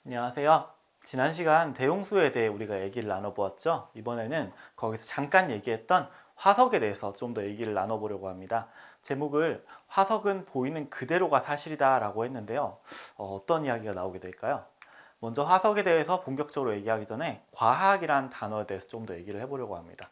안녕하세요. 지난 시간 대용수에 대해 우리가 얘기를 나눠보았죠. 이번에는 거기서 잠깐 얘기했던 화석에 대해서 좀 더 얘기를 나눠보려고 합니다. 제목을 화석은 보이는 그대로가 사실이다 라고 했는데요. 어떤 이야기가 나오게 될까요? 먼저 화석에 대해서 본격적으로 얘기하기 전에 과학이라는 단어에 대해서 좀 더 얘기를 해보려고 합니다.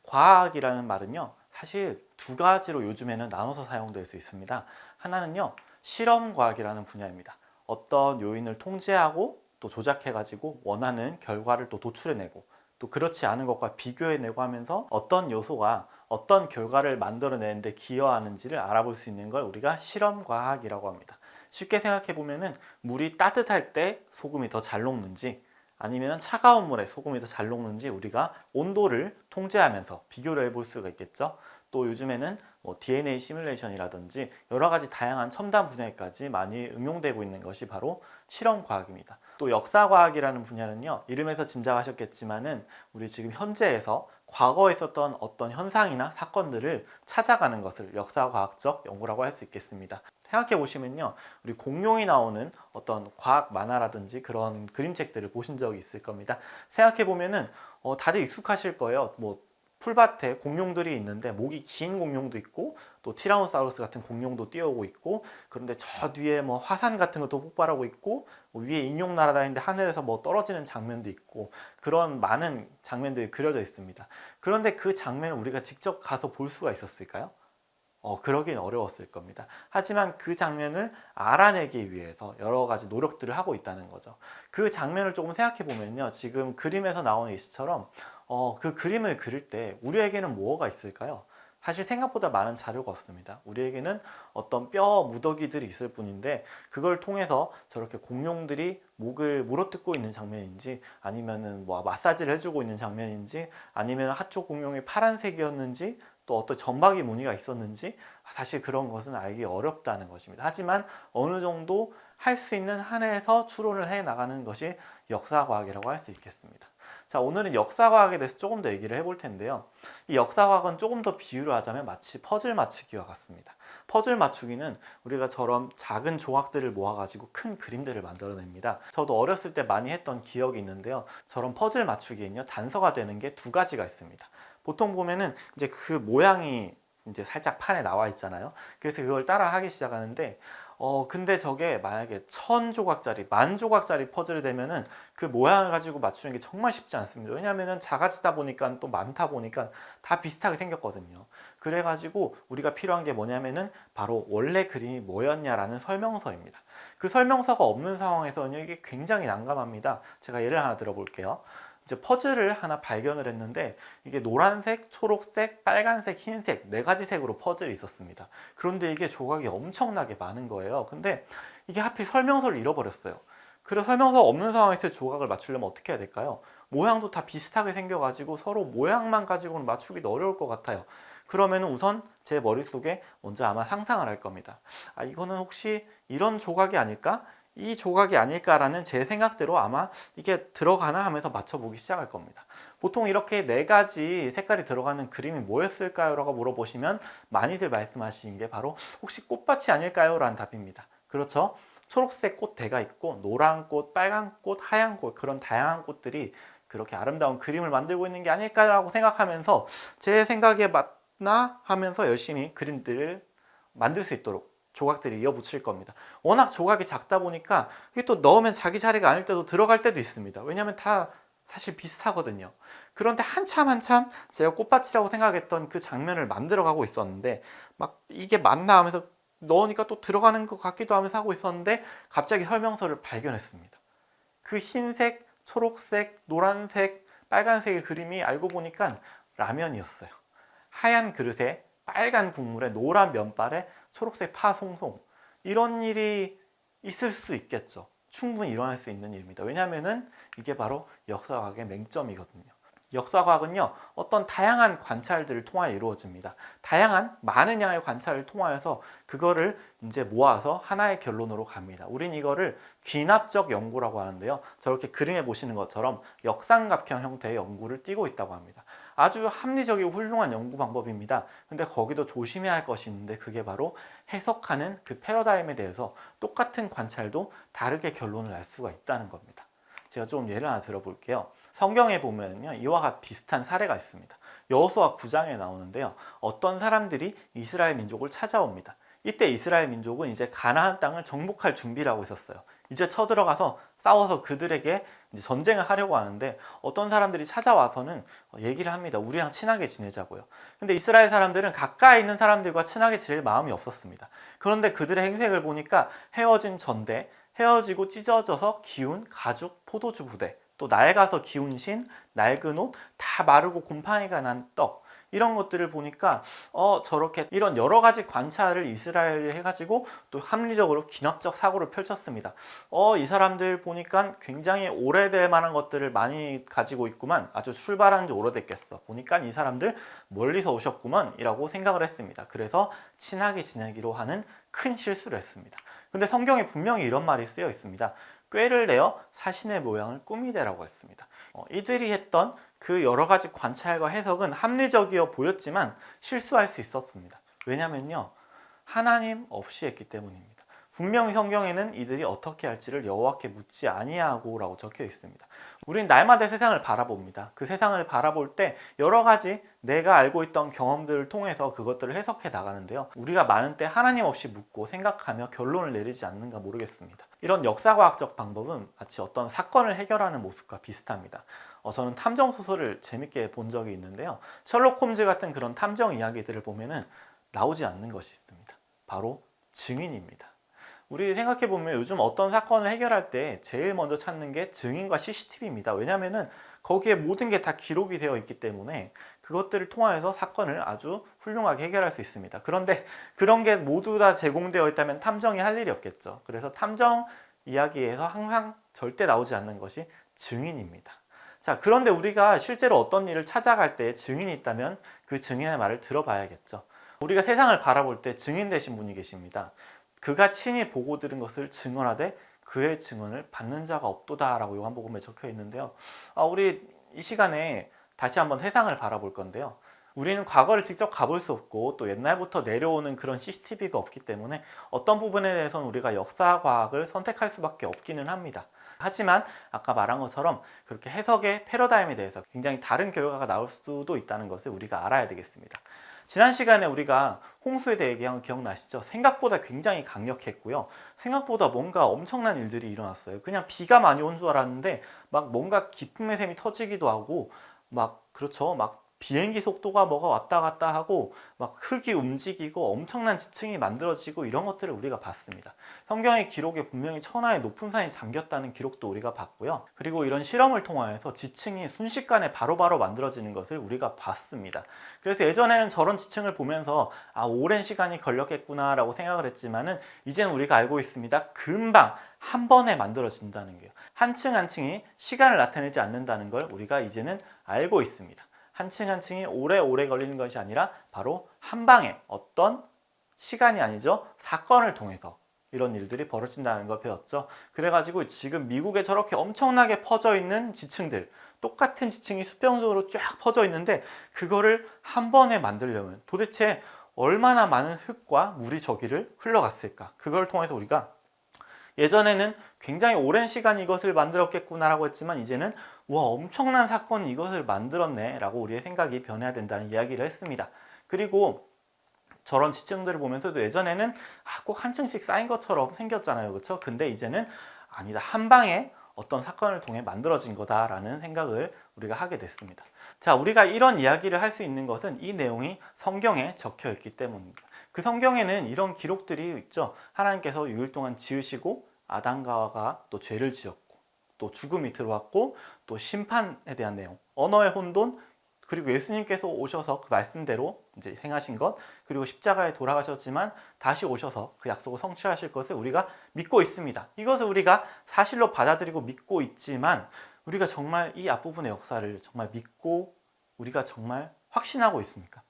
과학이라는 말은요, 사실 두 가지로 요즘에는 나눠서 사용될 수 있습니다. 하나는요, 실험과학이라는 분야입니다. 어떤 요인을 통제하고 또 조작해가지고 원하는 결과를 또 도출해내고 또 그렇지 않은 것과 비교해내고 하면서 어떤 요소가 어떤 결과를 만들어내는데 기여하는지를 알아볼 수 있는 걸 우리가 실험과학이라고 합니다. 쉽게 생각해 보면은 물이 따뜻할 때 소금이 더 잘 녹는지 아니면 차가운 물에 소금이 더 잘 녹는지 우리가 온도를 통제하면서 비교를 해볼 수가 있겠죠. 또 요즘에는 DNA 시뮬레이션이라든지 여러 가지 다양한 첨단 분야까지 많이 응용되고 있는 것이 바로 실험과학입니다. 또 역사과학이라는 분야는요, 이름에서 짐작하셨겠지만은 우리 지금 현재에서 과거에 있었던 어떤 현상이나 사건들을 찾아가는 것을 역사과학적 연구라고 할 수 있겠습니다. 생각해 보시면요, 우리 공룡이 나오는 어떤 과학 만화라든지 그런 그림책들을 보신 적이 있을 겁니다. 생각해 보면은 다들 익숙하실 거예요. 뭐 풀밭에 공룡들이 있는데 목이 긴 공룡도 있고 또 티라노사우루스 같은 공룡도 뛰어오고 있고, 그런데 저 뒤에 뭐 화산 같은 것도 폭발하고 있고 뭐 위에 인용 날아다니는데 하늘에서 뭐 떨어지는 장면도 있고 그런 많은 장면들이 그려져 있습니다. 그런데 그 장면을 우리가 직접 가서 볼 수가 있었을까요? 그러긴 어려웠을 겁니다. 하지만 그 장면을 알아내기 위해서 여러 가지 노력들을 하고 있다는 거죠. 그 장면을 조금 생각해 보면요, 지금 그림에서 나오는 이처럼 그 그림을 그릴 때 우리에게는 뭐가 있을까요? 사실 생각보다 많은 자료가 없습니다. 우리에게는 어떤 뼈 무더기들이 있을 뿐인데 그걸 통해서 저렇게 공룡들이 목을 물어뜯고 있는 장면인지 아니면은 뭐 마사지를 해주고 있는 장면인지 아니면 한쪽 공룡이 파란색이었는지 또 어떤 점박이 무늬가 있었는지 사실 그런 것은 알기 어렵다는 것입니다. 하지만 어느 정도 할 수 있는 한에서 추론을 해 나가는 것이 역사과학이라고 할 수 있겠습니다. 자, 오늘은 역사과학에 대해서 조금 더 얘기를 해볼 텐데요. 이 역사과학은 조금 더 비유를 하자면 마치 퍼즐 맞추기와 같습니다. 퍼즐 맞추기는 우리가 저런 작은 조각들을 모아가지고 큰 그림들을 만들어냅니다. 저도 어렸을 때 많이 했던 기억이 있는데요. 저런 퍼즐 맞추기는요, 단서가 되는 게 두 가지가 있습니다. 보통 보면은 이제 그 모양이 이제 살짝 판에 나와 있잖아요. 그래서 그걸 따라 하기 시작하는데 근데 저게 만약에 1000조각짜리, 10,000조각짜리 퍼즐이 되면은 그 모양을 가지고 맞추는 게 정말 쉽지 않습니다. 왜냐하면은 작아지다 보니까 또 많다 보니까 다 비슷하게 생겼거든요. 그래가지고 우리가 필요한 게 뭐냐면은 바로 원래 그림이 뭐였냐라는 설명서입니다. 그 설명서가 없는 상황에서는 이게 굉장히 난감합니다. 제가 예를 하나 들어볼게요. 이제 퍼즐을 하나 발견을 했는데 이게 노란색, 초록색, 빨간색, 흰색 네 가지 색으로 퍼즐이 있었습니다. 그런데 이게 조각이 엄청나게 많은 거예요. 근데 이게 하필 설명서를 잃어버렸어요. 그래서 설명서 없는 상황에서 조각을 맞추려면 어떻게 해야 될까요? 모양도 다 비슷하게 생겨가지고 서로 모양만 가지고는 맞추기도 어려울 것 같아요. 그러면 우선 제 머릿속에 먼저 아마 상상을 할 겁니다. 아, 이거는 혹시 이런 조각이 아닐까? 이 조각이 아닐까라는 제 생각대로 아마 이게 들어가나 하면서 맞춰보기 시작할 겁니다. 보통 이렇게 네 가지 색깔이 들어가는 그림이 뭐였을까요? 라고 물어보시면 많이들 말씀하시는 게 바로 혹시 꽃밭이 아닐까요? 라는 답입니다. 그렇죠? 초록색 꽃대가 있고 노란 꽃, 빨간 꽃, 하얀 꽃 그런 다양한 꽃들이 그렇게 아름다운 그림을 만들고 있는 게 아닐까라고 생각하면서 제 생각에 맞나 하면서 열심히 그림들을 만들 수 있도록 조각들이 이어붙일 겁니다. 워낙 조각이 작다 보니까 이게 또 넣으면 자기 자리가 아닐 때도 들어갈 때도 있습니다. 왜냐하면 다 사실 비슷하거든요. 그런데 한참 제가 꽃밭이라고 생각했던 그 장면을 만들어가고 있었는데 막 이게 맞나 하면서 넣으니까 또 들어가는 것 같기도 하면서 하고 있었는데 갑자기 설명서를 발견했습니다. 그 흰색, 초록색, 노란색, 빨간색의 그림이 알고 보니까 라면이었어요. 하얀 그릇에 빨간 국물에 노란 면발에 초록색 파 송송, 이런 일이 있을 수 있겠죠. 충분히 일어날 수 있는 일입니다. 왜냐하면 이게 바로 역사과학의 맹점이거든요. 역사과학은요, 어떤 다양한 관찰들을 통하여 이루어집니다. 다양한 많은 양의 관찰을 통하여서 그거를 이제 모아서 하나의 결론으로 갑니다. 우린 이거를 귀납적 연구라고 하는데요. 저렇게 그림에 보시는 것처럼 역삼각형 형태의 연구를 띠고 있다고 합니다. 아주 합리적이고 훌륭한 연구 방법입니다. 근데 거기도 조심해야 할 것이 있는데 그게 바로 해석하는 그 패러다임에 대해서 똑같은 관찰도 다르게 결론을 날 수가 있다는 겁니다. 제가 좀 예를 하나 들어볼게요. 성경에 보면요, 이와 비슷한 사례가 있습니다. 여호수아 9장에 나오는데요. 어떤 사람들이 이스라엘 민족을 찾아옵니다. 이때 이스라엘 민족은 이제 가나안 땅을 정복할 준비를 하고 있었어요. 이제 쳐들어가서 싸워서 그들에게 이제 전쟁을 하려고 하는데 어떤 사람들이 찾아와서는 얘기를 합니다. 우리랑 친하게 지내자고요. 근데 이스라엘 사람들은 가까이 있는 사람들과 친하게 지낼 마음이 없었습니다. 그런데 그들의 행색을 보니까 헤어진 전대, 헤어지고 찢어져서 기운 가죽 포도주 부대, 또 낡아서 기운 신, 낡은 옷, 다 마르고 곰팡이가 난 떡, 이런 것들을 보니까 저렇게 이런 여러 가지 관찰을 이스라엘이 해가지고 또 합리적으로 귀납적 사고를 펼쳤습니다. 이 사람들 보니까 굉장히 오래될 만한 것들을 많이 가지고 있구만. 아주 출발한 지 오래됐겠어. 보니까 이 사람들 멀리서 오셨구먼 이라고 생각을 했습니다. 그래서 친하게 지내기로 하는 큰 실수를 했습니다. 근데 성경에 분명히 이런 말이 쓰여 있습니다. 꾀를 내어 사신의 모양을 꾸미되라고 했습니다. 이들이 했던 그 여러 가지 관찰과 해석은 합리적이어 보였지만 실수할 수 있었습니다. 왜냐면요, 하나님 없이 했기 때문입니다. 분명히 성경에는 이들이 어떻게 할지를 여호와께 묻지 아니하고 라고 적혀 있습니다. 우리는 날마다 세상을 바라봅니다. 그 세상을 바라볼 때 여러 가지 내가 알고 있던 경험들을 통해서 그것들을 해석해 나가는데요. 우리가 많은 때 하나님 없이 묻고 생각하며 결론을 내리지 않는가 모르겠습니다. 이런 역사과학적 방법은 마치 어떤 사건을 해결하는 모습과 비슷합니다. 저는 탐정 소설을 재밌게 본 적이 있는데요. 셜록 홈즈 같은 그런 탐정 이야기들을 보면은 나오지 않는 것이 있습니다. 바로 증인입니다. 우리 생각해보면 요즘 어떤 사건을 해결할 때 제일 먼저 찾는 게 증인과 CCTV입니다. 왜냐하면 거기에 모든 게 다 기록이 되어 있기 때문에 그것들을 통하여서 사건을 아주 훌륭하게 해결할 수 있습니다. 그런데 그런 게 모두 다 제공되어 있다면 탐정이 할 일이 없겠죠. 그래서 탐정 이야기에서 항상 절대 나오지 않는 것이 증인입니다. 자, 그런데 우리가 실제로 어떤 일을 찾아갈 때 증인이 있다면 그 증인의 말을 들어봐야겠죠. 우리가 세상을 바라볼 때 증인 되신 분이 계십니다. 그가 친히 보고 들은 것을 증언하되 그의 증언을 받는 자가 없도다 라고 요한복음에 적혀 있는데요. 우리 이 시간에 다시 한번 세상을 바라볼 건데요. 우리는 과거를 직접 가볼 수 없고 또 옛날부터 내려오는 그런 CCTV가 없기 때문에 어떤 부분에 대해서는 우리가 역사과학을 선택할 수밖에 없기는 합니다. 하지만 아까 말한 것처럼 그렇게 해석의 패러다임에 대해서 굉장히 다른 결과가 나올 수도 있다는 것을 우리가 알아야 되겠습니다. 지난 시간에 우리가 홍수에 대해 얘기한 거 기억나시죠? 생각보다 굉장히 강력했고요. 생각보다 뭔가 엄청난 일들이 일어났어요. 그냥 비가 많이 온 줄 알았는데 막 뭔가 기쁨의 샘이 터지기도 하고 그렇죠. 비행기 속도가 뭐가 왔다 갔다 하고 막 흙이 움직이고 엄청난 지층이 만들어지고 이런 것들을 우리가 봤습니다. 성경의 기록에 분명히 천하의 높은 산이 잠겼다는 기록도 우리가 봤고요. 그리고 이런 실험을 통하여서 지층이 순식간에 바로바로 만들어지는 것을 우리가 봤습니다. 그래서 예전에는 저런 지층을 보면서 오랜 시간이 걸렸겠구나 라고 생각을 했지만은 이제는 우리가 알고 있습니다. 금방 한 번에 만들어진다는 게요. 한 층 한 층이 시간을 나타내지 않는다는 걸 우리가 이제는 알고 있습니다. 한 층 한 층이 오래 걸리는 것이 아니라 바로 한 방에 어떤 시간이 아니죠. 사건을 통해서 이런 일들이 벌어진다는 걸 배웠죠. 그래가지고 지금 미국에 저렇게 엄청나게 퍼져 있는 지층들, 똑같은 지층이 수평적으로 쫙 퍼져 있는데 그거를 한 번에 만들려면 도대체 얼마나 많은 흙과 물이 저기를 흘러갔을까? 그걸 통해서 우리가 예전에는 굉장히 오랜 시간 이것을 만들었겠구나라고 했지만 이제는 와, 엄청난 사건이 이것을 만들었네 라고 우리의 생각이 변해야 된다는 이야기를 했습니다. 그리고 저런 지층들을 보면서도 예전에는 꼭 한 층씩 쌓인 것처럼 생겼잖아요. 그렇죠? 근데 이제는 아니다. 한 방에 어떤 사건을 통해 만들어진 거다라는 생각을 우리가 하게 됐습니다. 자, 우리가 이런 이야기를 할 수 있는 것은 이 내용이 성경에 적혀 있기 때문입니다. 그 성경에는 이런 기록들이 있죠. 하나님께서 6일 동안 지으시고 아담과 하와가 또 죄를 지었고 또 죽음이 들어왔고 또 심판에 대한 내용, 언어의 혼돈, 그리고 예수님께서 오셔서 그 말씀대로 이제 행하신 것, 그리고 십자가에 돌아가셨지만 다시 오셔서 그 약속을 성취하실 것을 우리가 믿고 있습니다. 이것을 우리가 사실로 받아들이고 믿고 있지만 우리가 정말 이 앞부분의 역사를 정말 믿고 우리가 정말 확신하고 있습니까?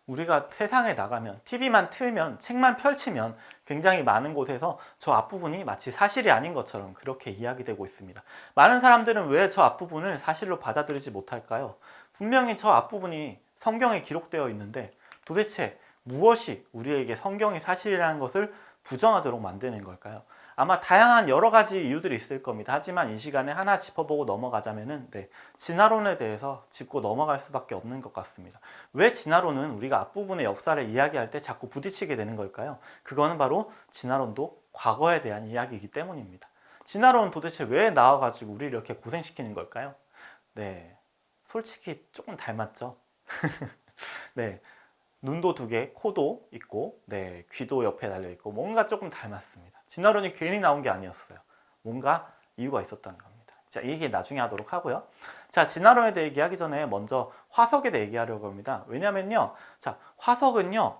우리가 세상에 나가면 TV만 틀면 책만 펼치면 굉장히 많은 곳에서 저 앞부분이 마치 사실이 아닌 것처럼 그렇게 이야기되고 있습니다. 많은 사람들은 왜 저 앞부분을 사실로 받아들이지 못할까요? 분명히 저 앞부분이 성경에 기록되어 있는데 도대체 무엇이 우리에게 성경이 사실이라는 것을 부정하도록 만드는 걸까요? 아마 다양한 여러 가지 이유들이 있을 겁니다. 하지만 이 시간에 하나 짚어보고 넘어가자면은 진화론에 대해서 짚고 넘어갈 수밖에 없는 것 같습니다. 왜 진화론은 우리가 앞부분의 역사를 이야기할 때 자꾸 부딪히게 되는 걸까요? 그거는 바로 진화론도 과거에 대한 이야기이기 때문입니다. 진화론은 도대체 왜 나와가지고 우리를 이렇게 고생시키는 걸까요? 솔직히 조금 닮았죠? 눈도 두 개, 코도 있고, 귀도 옆에 달려 있고, 뭔가 조금 닮았습니다. 진화론이 괜히 나온 게 아니었어요. 뭔가 이유가 있었다는 겁니다. 자, 이 얘기 나중에 하도록 하고요. 자, 진화론에 대해 얘기하기 전에 먼저 화석에 대해 얘기하려고 합니다. 왜냐면요, 자, 화석은요,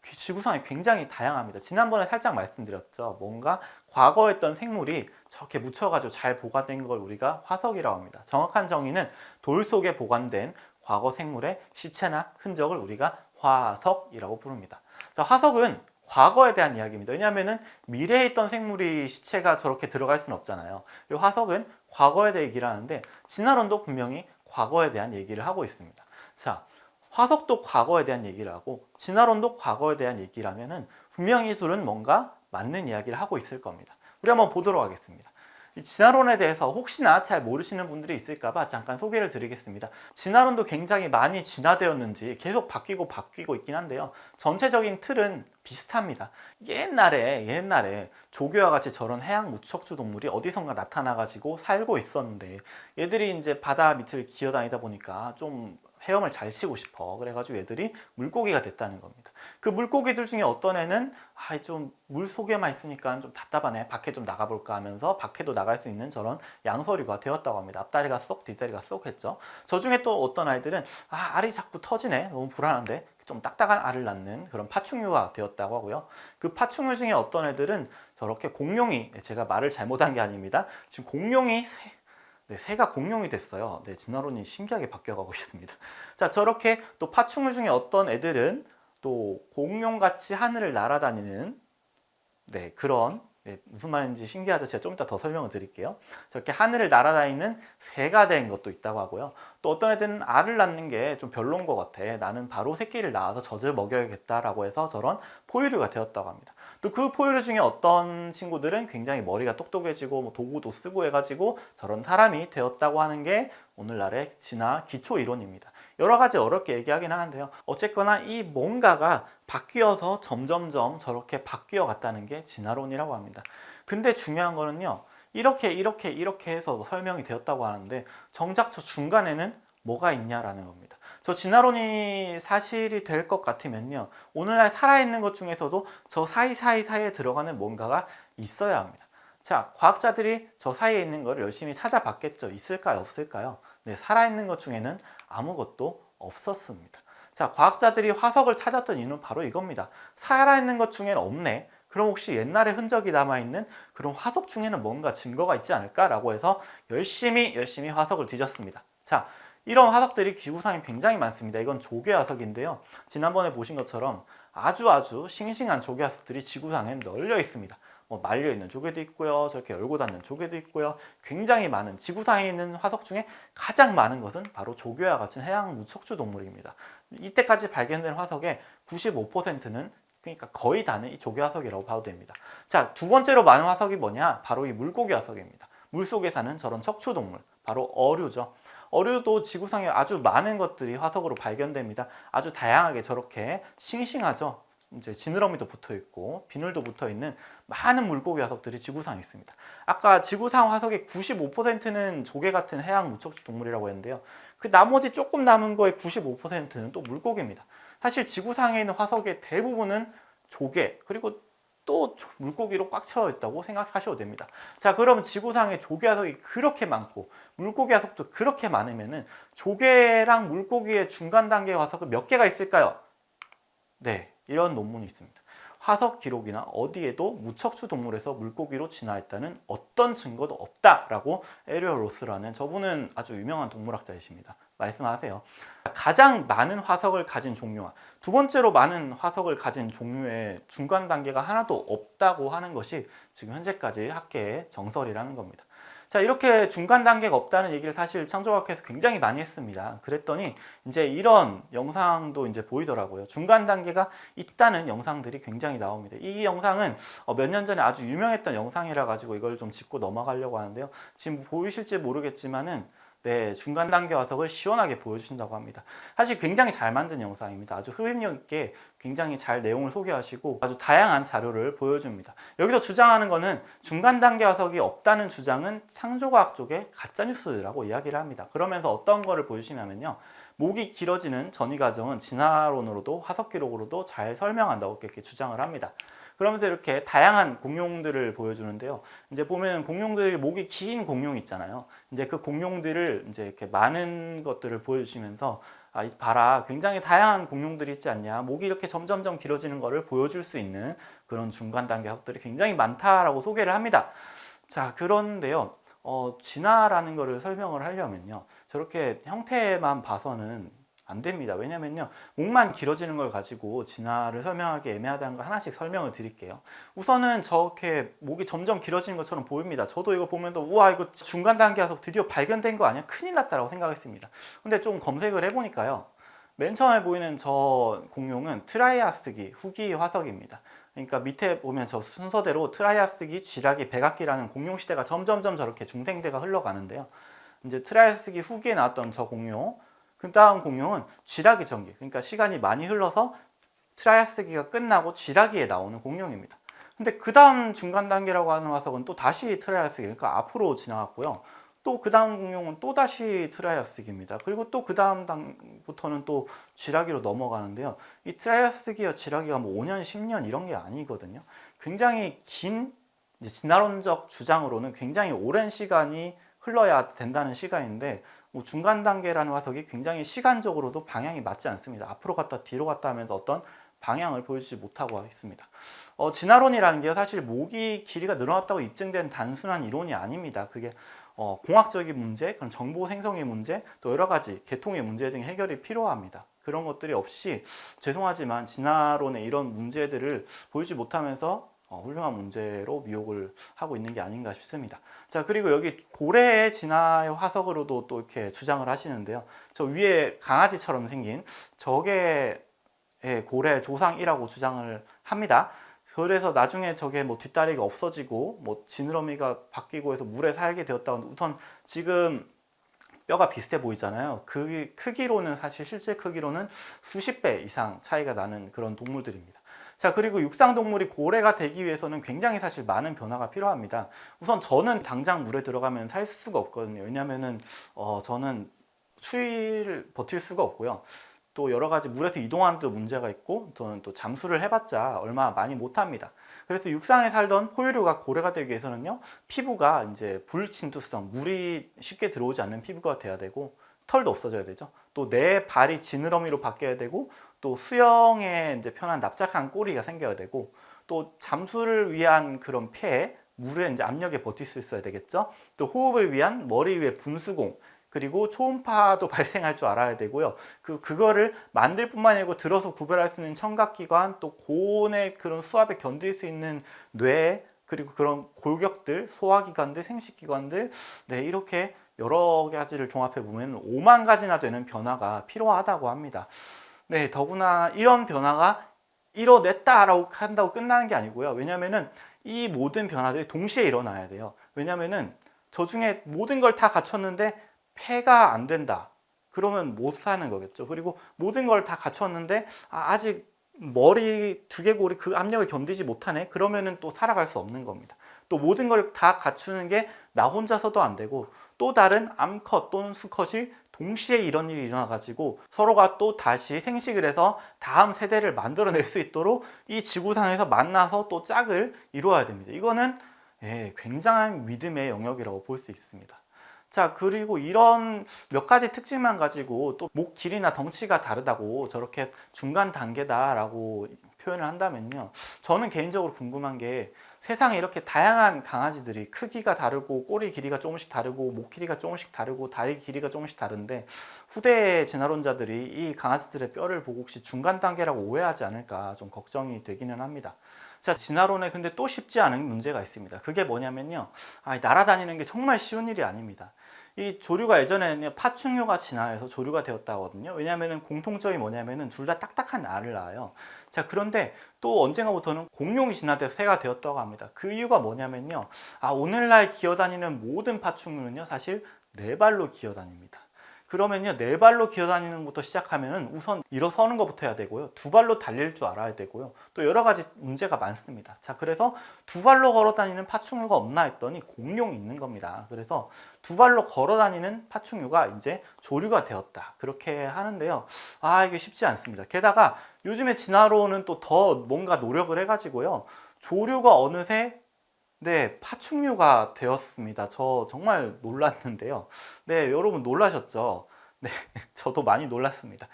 지구상에 굉장히 다양합니다. 지난번에 살짝 말씀드렸죠. 뭔가 과거에 있던 생물이 저렇게 묻혀가지고 잘 보관된 걸 우리가 화석이라고 합니다. 정확한 정의는 돌 속에 보관된 과거 생물의 시체나 흔적을 우리가 화석이라고 부릅니다. 자, 화석은 과거에 대한 이야기입니다. 왜냐하면 미래에 있던 생물이 시체가 저렇게 들어갈 수는 없잖아요. 이 화석은 과거에 대해 얘기를 하는데 진화론도 분명히 과거에 대한 얘기를 하고 있습니다. 자, 화석도 과거에 대한 얘기를 하고 진화론도 과거에 대한 얘기를 하면은 분명히 이 둘은 뭔가 맞는 이야기를 하고 있을 겁니다. 우리 한번 보도록 하겠습니다. 이 진화론에 대해서 혹시나 잘 모르시는 분들이 있을까봐 잠깐 소개를 드리겠습니다. 진화론도 굉장히 많이 진화되었는지 계속 바뀌고 있긴 한데요. 전체적인 틀은 비슷합니다. 옛날에 조개와 같이 저런 해양 무척추 동물이 어디선가 나타나가지고 살고 있었는데 얘들이 이제 바다 밑을 기어다니다 보니까 좀 헤엄을 잘 치고 싶어. 그래가지고 얘들이 물고기가 됐다는 겁니다. 그 물고기들 중에 어떤 애는 좀 물속에만 있으니까 좀 답답하네. 밖에 좀 나가볼까 하면서 밖에도 나갈 수 있는 저런 양서류가 되었다고 합니다. 앞다리가 쏙 뒷다리가 쏙 했죠. 저 중에 또 어떤 아이들은 알이 자꾸 터지네. 너무 불안한데 좀 딱딱한 알을 낳는 그런 파충류가 되었다고 하고요. 그 파충류 중에 어떤 애들은 저렇게 공룡이, 제가 말을 잘못한 게 아닙니다. 지금 공룡이 새가 공룡이 됐어요. 진화론이 신기하게 바뀌어가고 있습니다. 자, 저렇게 또 파충류 중에 어떤 애들은 또 공룡같이 하늘을 날아다니는 그런 무슨 말인지 신기하죠? 제가 좀 이따 더 설명을 드릴게요. 저렇게 하늘을 날아다니는 새가 된 것도 있다고 하고요. 또 어떤 애들은 알을 낳는 게 좀 별로인 것 같아. 나는 바로 새끼를 낳아서 젖을 먹여야겠다라고 해서 저런 포유류가 되었다고 합니다. 또 그 포유류 중에 어떤 친구들은 굉장히 머리가 똑똑해지고 도구도 쓰고 해가지고 저런 사람이 되었다고 하는 게 오늘날의 진화 기초 이론입니다. 여러 가지 어렵게 얘기하긴 하는데요. 어쨌거나 이 뭔가가 바뀌어서 점점점 저렇게 바뀌어 갔다는 게 진화론이라고 합니다. 근데 중요한 거는요. 이렇게 해서 설명이 되었다고 하는데 정작 저 중간에는 뭐가 있냐라는 겁니다. 저 진화론이 사실이 될 것 같으면요. 오늘날 살아있는 것 중에서도 저 사이사이에 들어가는 뭔가가 있어야 합니다. 자, 과학자들이 저 사이에 있는 걸 열심히 찾아봤겠죠. 있을까요? 없을까요? 살아있는 것 중에는 아무것도 없었습니다. 자, 과학자들이 화석을 찾았던 이유는 바로 이겁니다. 살아있는 것 중에는 없네. 그럼 혹시 옛날에 흔적이 남아있는 그런 화석 중에는 뭔가 증거가 있지 않을까라고 해서 열심히 화석을 뒤졌습니다. 자, 이런 화석들이 지구상에 굉장히 많습니다. 이건 조개 화석인데요. 지난번에 보신 것처럼 아주 싱싱한 조개 화석들이 지구상에 널려 있습니다. 말려 있는 조개도 있고요. 저렇게 열고 닫는 조개도 있고요. 굉장히 많은 지구상에 있는 화석 중에 가장 많은 것은 바로 조개와 같은 해양 무척추 동물입니다. 이때까지 발견된 화석의 95%는 그러니까 거의 다는 이 조개 화석이라고 봐도 됩니다. 자, 두 번째로 많은 화석이 뭐냐? 바로 이 물고기 화석입니다. 물속에 사는 저런 척추 동물, 바로 어류죠. 어류도 지구상에 아주 많은 것들이 화석으로 발견됩니다. 아주 다양하게 저렇게 싱싱하죠. 이제 지느러미도 붙어 있고 비늘도 붙어 있는 많은 물고기 화석들이 지구상에 있습니다. 아까 지구상 화석의 95%는 조개 같은 해양 무척추 동물이라고 했는데요. 그 나머지 조금 남은 거의 95%는 또 물고기입니다. 사실 지구상에 있는 화석의 대부분은 조개 그리고 또 물고기로 꽉 채워 있다고 생각하셔도 됩니다. 자, 그럼 지구상에 조개 화석이 그렇게 많고 물고기 화석도 그렇게 많으면은 조개랑 물고기의 중간 단계 화석은 몇 개가 있을까요? 이런 논문이 있습니다. 화석 기록이나 어디에도 무척추 동물에서 물고기로 진화했다는 어떤 증거도 없다라고 에리얼 로스라는 저분은 아주 유명한 동물학자이십니다. 말씀하세요. 가장 많은 화석을 가진 종류와 두 번째로 많은 화석을 가진 종류의 중간 단계가 하나도 없다고 하는 것이 지금 현재까지 학계의 정설이라는 겁니다. 자, 이렇게 중간 단계가 없다는 얘기를 사실 창조과학회에서 굉장히 많이 했습니다. 그랬더니 이제 이런 영상도 이제 보이더라고요. 중간 단계가 있다는 영상들이 굉장히 나옵니다. 이 영상은 몇 년 전에 아주 유명했던 영상이라 가지고 이걸 좀 짚고 넘어가려고 하는데요. 지금 보이실지 모르겠지만은 네, 중간 단계 화석을 시원하게 보여주신다고 합니다. 사실 굉장히 잘 만든 영상입니다. 아주 흡입력 있게 굉장히 잘 내용을 소개하시고 아주 다양한 자료를 보여줍니다. 여기서 주장하는 거는 중간 단계 화석이 없다는 주장은 창조과학 쪽의 가짜뉴스라고 이야기를 합니다. 그러면서 어떤 거를 보여주시냐면요. 목이 길어지는 전이 과정은 진화론으로도 화석 기록으로도 잘 설명한다고 이렇게 주장을 합니다. 그러면서 이렇게 다양한 공룡들을 보여주는데요. 이제 보면 공룡들이 목이 긴 공룡 있잖아요. 이제 그 공룡들을 이제 이렇게 많은 것들을 보여주시면서 봐라, 굉장히 다양한 공룡들이 있지 않냐. 목이 이렇게 점점점 길어지는 것을 보여줄 수 있는 그런 중간 단계 화석들이 굉장히 많다라고 소개를 합니다. 자, 그런데요. 진화라는 것을 설명을 하려면요. 저렇게 형태만 봐서는 안 됩니다. 왜냐면요. 목만 길어지는 걸 가지고 진화를 설명하기 애매하다는 걸 하나씩 설명을 드릴게요. 우선은 저렇게 목이 점점 길어지는 것처럼 보입니다. 저도 이거 보면서 우와, 이거 중간 단계 화석 드디어 발견된 거 아니야? 큰일 났다라고 생각했습니다. 근데 좀 검색을 해보니까요. 맨 처음에 보이는 저 공룡은 트라이아스기 후기 화석입니다. 그러니까 밑에 보면 저 순서대로 트라이아스기, 쥐라기, 백악기라는 공룡 시대가 점점점 저렇게 중생대가 흘러가는데요. 이제 트라이아스기 후기에 나왔던 저 공룡, 그 다음 공룡은 쥐라기 전기, 그러니까 시간이 많이 흘러서 트라이아스기가 끝나고 쥐라기에 나오는 공룡입니다. 근데 그 다음 중간 단계라고 하는 화석은 또 다시 트라이아스기, 그러니까 앞으로 지나갔고요. 또 그 다음 공룡은 또 다시 트라이아스기입니다. 그리고 또 그 다음 단부터는 또 쥐라기로 넘어가는데요. 이 트라이아스기와 쥐라기가 뭐 5년, 10년 이런 게 아니거든요. 굉장히 긴 진화론적 주장으로는 굉장히 오랜 시간이 흘러야 된다는 시간인데 뭐 중간 단계라는 화석이 굉장히 시간적으로도 방향이 맞지 않습니다. 앞으로 갔다 뒤로 갔다 하면서 어떤 방향을 보여주지 못하고 있습니다. 진화론이라는 게 사실 목이 길이가 늘어났다고 입증된 단순한 이론이 아닙니다. 그게 공학적인 문제, 그런 정보 생성의 문제, 또 여러 가지 계통의 문제 등 해결이 필요합니다. 그런 것들이 없이 죄송하지만 진화론의 이런 문제들을 보이지 못하면서 훌륭한 문제로 미혹을 하고 있는 게 아닌가 싶습니다. 자, 그리고 여기 고래의 진화의 화석으로도 또 이렇게 주장을 하시는데요. 저 위에 강아지처럼 생긴 저게 고래 조상이라고 주장을 합니다. 그래서 나중에 저게 뭐 뒷다리가 없어지고 뭐 지느러미가 바뀌고 해서 물에 살게 되었다고. 우선 지금 뼈가 비슷해 보이잖아요. 그 크기로는 사실 실제 크기로는 수십 배 이상 차이가 나는 그런 동물들입니다. 자, 그리고 육상동물이 고래가 되기 위해서는 굉장히 사실 많은 변화가 필요합니다. 우선 저는 당장 물에 들어가면 살 수가 없거든요. 왜냐면은 저는 추위를 버틸 수가 없고요. 또 여러 가지 물에서 이동하는 데 문제가 있고 저는 또 잠수를 해봤자 얼마 많이 못합니다. 그래서 육상에 살던 포유류가 고래가 되기 위해서는요, 피부가 이제 불진투성, 물이 쉽게 들어오지 않는 피부가 돼야 되고 털도 없어져야 되죠. 또 내 발이 지느러미로 바뀌어야 되고 또 수영에 이제 편한 납작한 꼬리가 생겨야 되고 또 잠수를 위한 그런 폐, 물의 이제 압력에 버틸 수 있어야 되겠죠. 또 호흡을 위한 머리 위에 분수공, 그리고 초음파도 발생할 줄 알아야 되고요. 그거를 만들 뿐만 아니고 들어서 구별할 수 있는 청각기관, 또 고온의 그런 수압에 견딜 수 있는 뇌, 그리고 그런 골격들, 소화기관들, 생식기관들, 네, 이렇게 여러 가지를 종합해 보면 5만 가지나 되는 변화가 필요하다고 합니다. 네, 더구나 이런 변화가 이뤄냈다라고 한다고 끝나는 게 아니고요. 왜냐면은 이 모든 변화들이 동시에 일어나야 돼요. 왜냐면은 저 중에 모든 걸 다 갖췄는데 폐가 안 된다. 그러면 못 사는 거겠죠. 그리고 모든 걸 다 갖췄는데 아직 머리 두개골이 그 압력을 견디지 못하네. 그러면은 또 살아갈 수 없는 겁니다. 또 모든 걸 다 갖추는 게 나 혼자서도 안 되고 또 다른 암컷 또는 수컷이 동시에 이런 일이 일어나가지고 서로가 또 다시 생식을 해서 다음 세대를 만들어낼 수 있도록 이 지구상에서 만나서 또 짝을 이루어야 됩니다. 이거는 굉장한 믿음의 영역이라고 볼 수 있습니다. 자, 그리고 이런 몇 가지 특징만 가지고 또 목 길이나 덩치가 다르다고 저렇게 중간 단계다라고 표현을 한다면요. 저는 개인적으로 궁금한 게 세상에 이렇게 다양한 강아지들이 크기가 다르고 꼬리 길이가 조금씩 다르고 목 길이가 조금씩 다르고 다리 길이가 조금씩 다른데 후대 진화론자들이 이 강아지들의 뼈를 보고 혹시 중간 단계라고 오해하지 않을까 좀 걱정이 되기는 합니다. 자, 진화론에 근데 또 쉽지 않은 문제가 있습니다. 그게 뭐냐면요. 날아다니는 게 정말 쉬운 일이 아닙니다. 이 조류가 예전에는 파충류가 진화해서 조류가 되었다 하거든요. 왜냐하면 공통점이 뭐냐면은 둘 다 딱딱한 알을 낳아요. 자, 그런데 또 언젠가부터는 공룡이 진화돼서 새가 되었다고 합니다. 그 이유가 뭐냐면요. 오늘날 기어다니는 모든 파충류는요, 사실 네 발로 기어다닙니다. 그러면요, 네 발로 기어다니는 것부터 시작하면은 우선 일어서는 것부터 해야 되고요, 두 발로 달릴 줄 알아야 되고요, 또 여러 가지 문제가 많습니다. 자, 그래서 두 발로 걸어 다니는 파충류가 없나 했더니 공룡이 있는 겁니다. 그래서 두 발로 걸어 다니는 파충류가 이제 조류가 되었다, 그렇게 하는데요. 이게 쉽지 않습니다. 게다가 요즘에 진화론은 또 더 뭔가 노력을 해가지고요, 조류가 어느새 파충류가 되었습니다. 저 정말 놀랐는데요. 네, 여러분 놀라셨죠? 네, 저도 많이 놀랐습니다.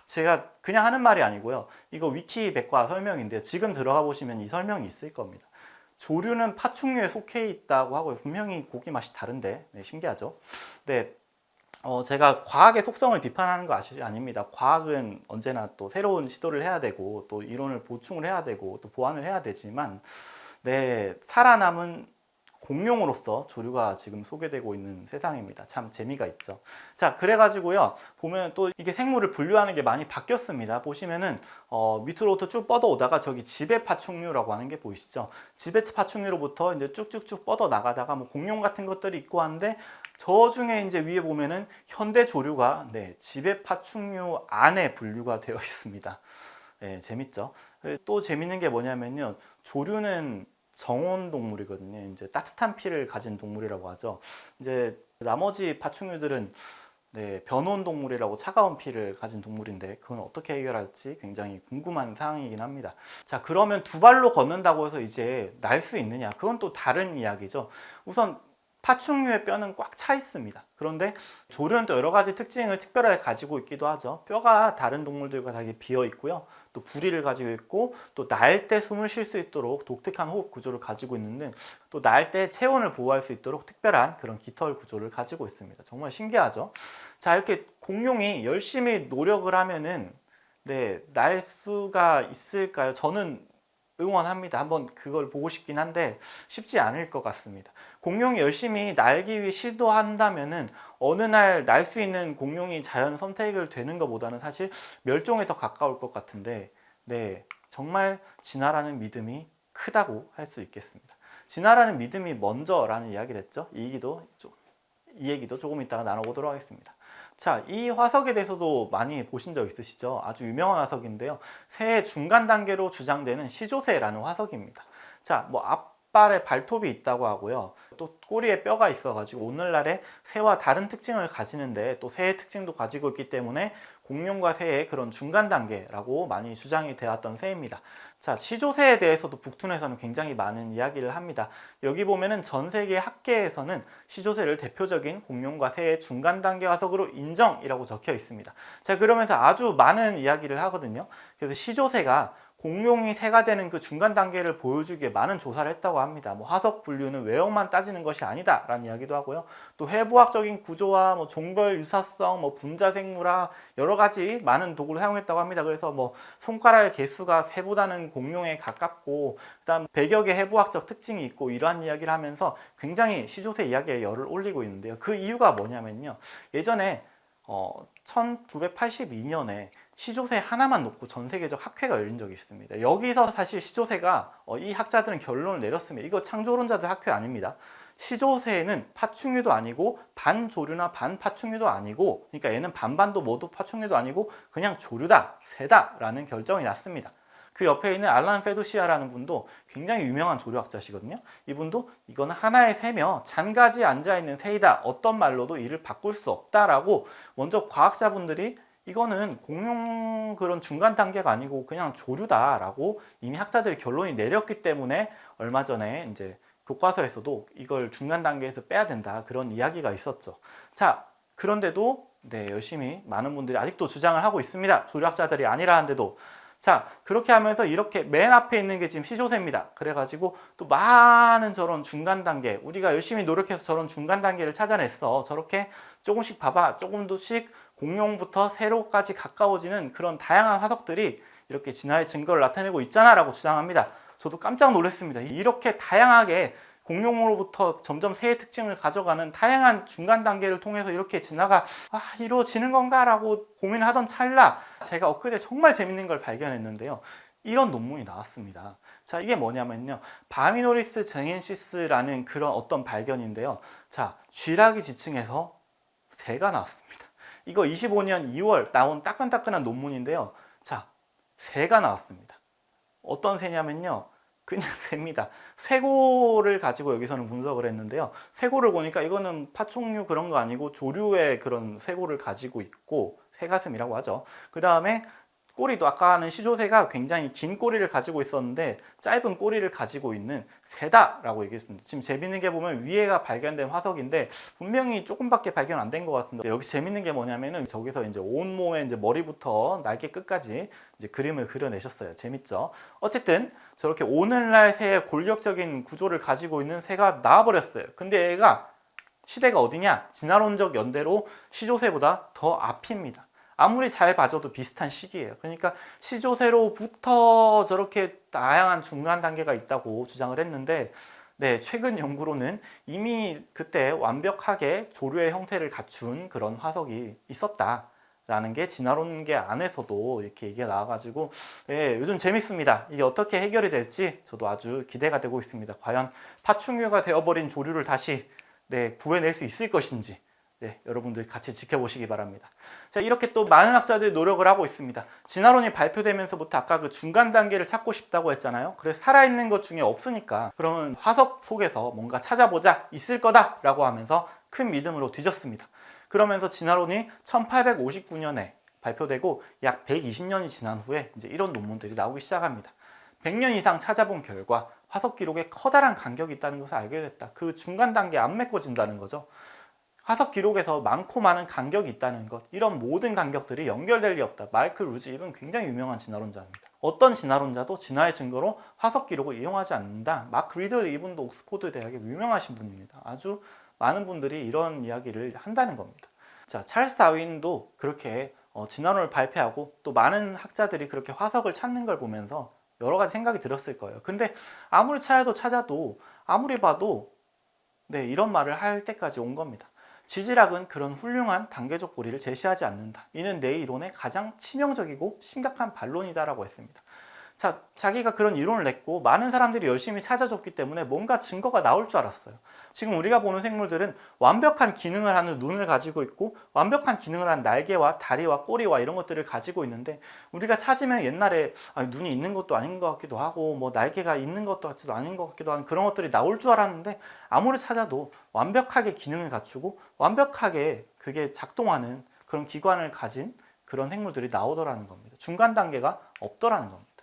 제가 그냥 하는 말이 아니고요. 이거 위키백과 설명인데요. 지금 들어가 보시면 이 설명이 있을 겁니다. 조류는 파충류에 속해 있다고 하고요. 분명히 고기 맛이 다른데, 네, 신기하죠? 네, 제가 과학의 속성을 비판하는 거 아닙니다. 과학은 언제나 또 새로운 시도를 해야 되고, 또 이론을 보충을 해야 되고, 또 보완을 해야 되지만, 네, 살아남은 공룡으로서 조류가 지금 소개되고 있는 세상입니다. 참 재미가 있죠. 자, 그래가지고요, 보면 또 이게 생물을 분류하는 게 많이 바뀌었습니다. 보시면은 밑으로부터 쭉 뻗어 오다가 저기 지배 파충류라고 하는 게 보이시죠? 지배 파충류로부터 이제 쭉쭉쭉 뻗어 나가다가 뭐 공룡 같은 것들이 있고 한데, 저 중에 이제 위에 보면은 현대 조류가 지배 파충류 안에 분류가 되어 있습니다. 네, 재밌죠? 또 재밌는 게 뭐냐면요, 조류는 정온 동물이거든요. 이제 따뜻한 피를 가진 동물이라고 하죠. 이제 나머지 파충류들은 변온 동물이라고 차가운 피를 가진 동물인데, 그건 어떻게 해결할지 굉장히 궁금한 사항이긴 합니다. 자, 그러면 두 발로 걷는다고 해서 이제 날 수 있느냐? 그건 또 다른 이야기죠. 우선 파충류의 뼈는 꽉 차 있습니다. 그런데 조류는 또 여러 가지 특징을 특별하게 가지고 있기도 하죠. 뼈가 다른 동물들과 다르게 비어 있고요, 또 부리를 가지고 있고, 또 날 때 숨을 쉴 수 있도록 독특한 호흡 구조를 가지고 있는데, 또 날 때 체온을 보호할 수 있도록 특별한 그런 깃털 구조를 가지고 있습니다. 정말 신기하죠? 자, 이렇게 공룡이 열심히 노력을 하면은 날 수가 있을까요? 저는 응원합니다. 한번 그걸 보고 싶긴 한데 쉽지 않을 것 같습니다. 공룡이 열심히 날기 위해 시도한다면은 어느 날 날 수 있는 공룡이 자연 선택을 되는 것보다는 사실 멸종에 더 가까울 것 같은데, 정말 진화라는 믿음이 크다고 할 수 있겠습니다. 진화라는 믿음이 먼저라는 이야기를 했죠. 이 얘기도 조금 이따가 나눠보도록 하겠습니다. 자, 이 화석에 대해서도 많이 보신 적 있으시죠? 아주 유명한 화석인데요. 새의 중간 단계로 주장되는 시조새라는 화석입니다. 자, 뭐 앞발에 발톱이 있다고 하고요, 또 꼬리에 뼈가 있어가지고 오늘날의 새와 다른 특징을 가지는데, 또 새의 특징도 가지고 있기 때문에 공룡과 새의 그런 중간 단계라고 많이 주장이 되었던 새입니다. 자, 시조새에 대해서도 북툰에서는 굉장히 많은 이야기를 합니다. 여기 보면은 전 세계 학계에서는 시조새를 대표적인 공룡과 새의 중간 단계 화석으로 인정이라고 적혀 있습니다. 자, 그러면서 아주 많은 이야기를 하거든요. 그래서 시조새가 공룡이 새가 되는 그 중간 단계를 보여주기에 많은 조사를 했다고 합니다. 뭐 화석 분류는 외형만 따지는 것이 아니다 라는 이야기도 하고요, 또 해부학적인 구조와 뭐 종별 유사성, 뭐 분자 생물학, 여러 가지 많은 도구를 사용했다고 합니다. 그래서 뭐 손가락의 개수가 새보다는 공룡에 가깝고, 그다음 100여 개 해부학적 특징이 있고, 이러한 이야기를 하면서 굉장히 시조새 이야기에 열을 올리고 있는데요. 그 이유가 뭐냐면요, 예전에 1982년에 시조새 하나만 놓고 전 세계적 학회가 열린 적이 있습니다. 여기서 사실 시조새가 이 학자들은 결론을 내렸습니다. 이거 창조론자들 학회 아닙니다. 시조새는 파충류도 아니고 반조류나 반파충류도 아니고, 그러니까 얘는 반반도 모두 파충류도 아니고 그냥 조류다, 새다 라는 결정이 났습니다. 그 옆에 있는 알란 페두시아라는 분도 굉장히 유명한 조류학자시거든요. 이분도 이거는 하나의 새며 잔가지에 앉아있는 새이다, 어떤 말로도 이를 바꿀 수 없다라고 먼저 과학자분들이 이거는 공룡 그런 중간 단계가 아니고 그냥 조류다라고 이미 학자들이 결론이 내렸기 때문에 얼마 전에 이제 교과서에서도 이걸 중간 단계에서 빼야 된다, 그런 이야기가 있었죠. 자, 그런데도 열심히 많은 분들이 아직도 주장을 하고 있습니다. 조류학자들이 아니라는데도. 자, 그렇게 하면서 이렇게 맨 앞에 있는 게 지금 시조새입니다. 그래가지고 또 많은 저런 중간 단계, 우리가 열심히 노력해서 저런 중간 단계를 찾아냈어. 저렇게 조금씩 봐봐. 조금씩 공룡부터 세로까지 가까워지는 그런 다양한 화석들이 이렇게 진화의 증거를 나타내고 있잖아 라고 주장합니다. 저도 깜짝 놀랐습니다. 이렇게 다양하게 공룡으로부터 점점 새의 특징을 가져가는 다양한 중간 단계를 통해서 이렇게 진화가 이루어지는 건가 라고 고민을 하던 찰나 제가 엊그제 정말 재밌는 걸 발견했는데요. 이런 논문이 나왔습니다. 자, 이게 뭐냐면요. 바미노리스 쟁인시스라는 그런 어떤 발견인데요. 자, 쥐라기 지층에서 새가 나왔습니다. 이거 25년 2월 나온 따끈따끈한 논문인데요. 자, 새가 나왔습니다. 어떤 새냐면요. 그냥 새입니다. 쇠고를 가지고 여기서는 분석을 했는데요. 쇠고를 보니까 이거는 파충류 그런 거 아니고 조류의 그런 쇠고를 가지고 있고 새가슴이라고 하죠. 그 다음에 꼬리도 아까 하는 시조새가 굉장히 긴 꼬리를 가지고 있었는데 짧은 꼬리를 가지고 있는 새다라고 얘기했습니다. 지금 재밌는 게 보면 위에가 발견된 화석인데 분명히 조금밖에 발견 안 된 것 같은데 여기 재밌는 게 뭐냐면은 저기서 이제 온몸에 이제 머리부터 날개 끝까지 이제 그림을 그려내셨어요. 재밌죠? 어쨌든 저렇게 오늘날 새의 골격적인 구조를 가지고 있는 새가 나와버렸어요. 근데 얘가 시대가 어디냐? 진화론적 연대로 시조새보다 더 앞입니다. 아무리 잘 봐줘도 비슷한 시기예요. 그러니까 시조새로부터 저렇게 다양한 중간 단계가 있다고 주장을 했는데 네, 최근 연구로는 이미 그때 완벽하게 조류의 형태를 갖춘 그런 화석이 있었다라는 게 진화론계 안에서도 이렇게 얘기가 나와가지고 네, 요즘 재밌습니다. 이게 어떻게 해결이 될지 저도 아주 기대가 되고 있습니다. 과연 파충류가 되어버린 조류를 다시 구해낼 수 있을 것인지 여러분들 같이 지켜보시기 바랍니다. 자, 이렇게 또 많은 학자들이 노력을 하고 있습니다. 진화론이 발표되면서부터 아까 그 중간 단계를 찾고 싶다고 했잖아요. 그래서 살아있는 것 중에 없으니까 그러면 화석 속에서 뭔가 찾아보자, 있을 거다라고 하면서 큰 믿음으로 뒤졌습니다. 그러면서 진화론이 1859년에 발표되고 약 120년이 지난 후에 이제 이런 논문들이 나오기 시작합니다. 100년 이상 찾아본 결과 화석 기록에 커다란 간격이 있다는 것을 알게 됐다. 그 중간 단계에 안 메꿔진다는 거죠. 화석 기록에서 많고 많은 간격이 있다는 것, 이런 모든 간격들이 연결될 리 없다. 마이클 루즈입은 굉장히 유명한 진화론자입니다. 어떤 진화론자도 진화의 증거로 화석 기록을 이용하지 않는다. 마크 리들 이분도 옥스포드 대학의 유명하신 분입니다. 아주 많은 분들이 이런 이야기를 한다는 겁니다. 자, 찰스 다윈도 그렇게 진화론을 발표하고 또 많은 학자들이 그렇게 화석을 찾는 걸 보면서 여러 가지 생각이 들었을 거예요. 근데 아무리 찾아도 아무리 봐도 이런 말을 할 때까지 온 겁니다. 지질학은 그런 훌륭한 단계적 고리를 제시하지 않는다. 이는 내 이론의 가장 치명적이고 심각한 반론이다라고 했습니다. 자, 자기가 그런 이론을 냈고 많은 사람들이 열심히 찾아줬기 때문에 뭔가 증거가 나올 줄 알았어요. 지금 우리가 보는 생물들은 완벽한 기능을 하는 눈을 가지고 있고 완벽한 기능을 하는 날개와 다리와 꼬리와 이런 것들을 가지고 있는데 우리가 찾으면 옛날에 눈이 있는 것도 아닌 것 같기도 하고 뭐 날개가 있는 것도 같지도 아닌 것 같기도 하는 그런 것들이 나올 줄 알았는데 아무리 찾아도 완벽하게 기능을 갖추고 완벽하게 그게 작동하는 그런 기관을 가진 그런 생물들이 나오더라는 겁니다. 중간 단계가 없더라는 겁니다.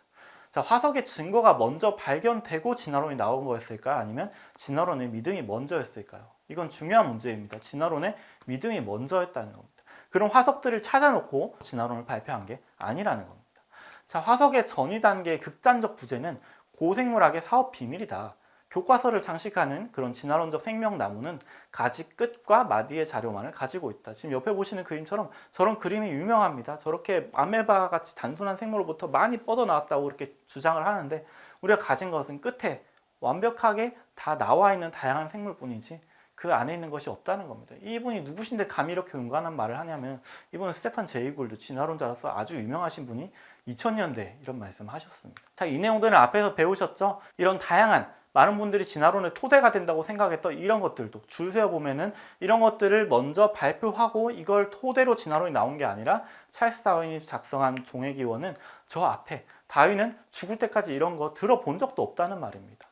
자, 화석의 증거가 먼저 발견되고 진화론이 나온 거였을까요? 아니면 진화론의 믿음이 먼저였을까요? 이건 중요한 문제입니다. 진화론의 믿음이 먼저였다는 겁니다. 그런 화석들을 찾아놓고 진화론을 발표한 게 아니라는 겁니다. 자, 화석의 전이 단계의 극단적 부재는 고생물학의 사업 비밀이다. 교과서를 장식하는 그런 진화론적 생명나무는 가지 끝과 마디의 자료만을 가지고 있다. 지금 옆에 보시는 그림처럼 저런 그림이 유명합니다. 저렇게 아메바 같이 단순한 생물로부터 많이 뻗어나왔다고 그렇게 주장을 하는데 우리가 가진 것은 끝에 완벽하게 다 나와 있는 다양한 생물뿐이지 그 안에 있는 것이 없다는 겁니다. 이분이 누구신데 감히 이렇게 용감한 말을 하냐면 이분은 스테판 제이 골드 진화론자로서 아주 유명하신 분이 2000년대 이런 말씀을 하셨습니다. 자, 이 내용들은 앞에서 배우셨죠? 이런 다양한 많은 분들이 진화론의 토대가 된다고 생각했던 이런 것들도 줄 세어보면은 이런 것들을 먼저 발표하고 이걸 토대로 진화론이 나온 게 아니라 찰스 다윈이 작성한 종의기원은 저 앞에 다윈은 죽을 때까지 이런 거 들어본 적도 없다는 말입니다.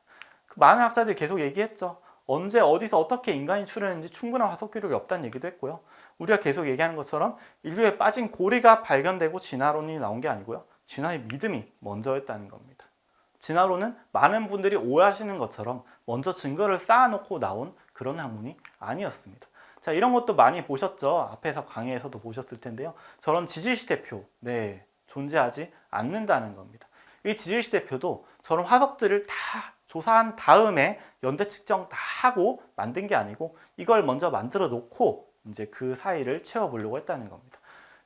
많은 학자들이 계속 얘기했죠. 언제 어디서 어떻게 인간이 출현했는지 충분한 화석 기록이 없다는 얘기도 했고요. 우리가 계속 얘기하는 것처럼 인류에 빠진 고리가 발견되고 진화론이 나온 게 아니고요. 진화의 믿음이 먼저였다는 겁니다. 진화론은 많은 분들이 오해하시는 것처럼 먼저 증거를 쌓아놓고 나온 그런 학문이 아니었습니다. 자, 이런 것도 많이 보셨죠? 앞에서 강의에서도 보셨을 텐데요. 저런 지질시대표, 존재하지 않는다는 겁니다. 이 지질시대표도 저런 화석들을 다 조사한 다음에 연대 측정 다 하고 만든 게 아니고 이걸 먼저 만들어 놓고 이제 그 사이를 채워보려고 했다는 겁니다.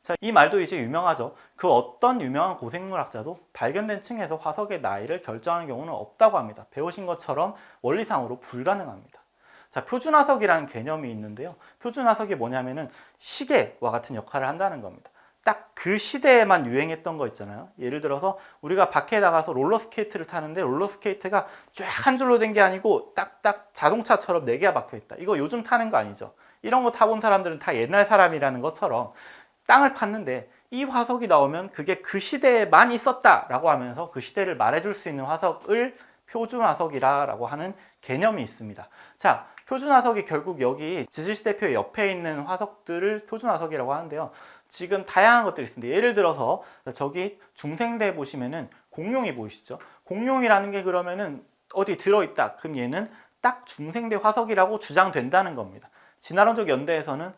자, 이 말도 이제 유명하죠. 그 어떤 유명한 고생물학자도 발견된 층에서 화석의 나이를 결정하는 경우는 없다고 합니다. 배우신 것처럼 원리상으로 불가능합니다. 자, 표준화석이라는 개념이 있는데요. 표준화석이 뭐냐면은 시계와 같은 역할을 한다는 겁니다. 딱 그 시대에만 유행했던 거 있잖아요. 예를 들어서 우리가 밖에 나가서 롤러스케이트를 타는데 롤러스케이트가 쫙 한 줄로 된 게 아니고 딱딱 자동차처럼 4개가 박혀 있다. 이거 요즘 타는 거 아니죠. 이런 거 타본 사람들은 다 옛날 사람이라는 것처럼 땅을 팠는데 이 화석이 나오면 그게 그 시대에만 있었다라고 하면서 그 시대를 말해줄 수 있는 화석을 표준화석이라고 하는 개념이 있습니다. 자, 표준화석이 결국 여기 지질시대표 옆에 있는 화석들을 표준화석이라고 하는데요. 지금 다양한 것들이 있습니다. 예를 들어서 저기 중생대 보시면은 공룡이 보이시죠? 공룡이라는 게 그러면은 어디 들어있다. 그럼 얘는 딱 중생대 화석이라고 주장된다는 겁니다. 진화론적 연대에서는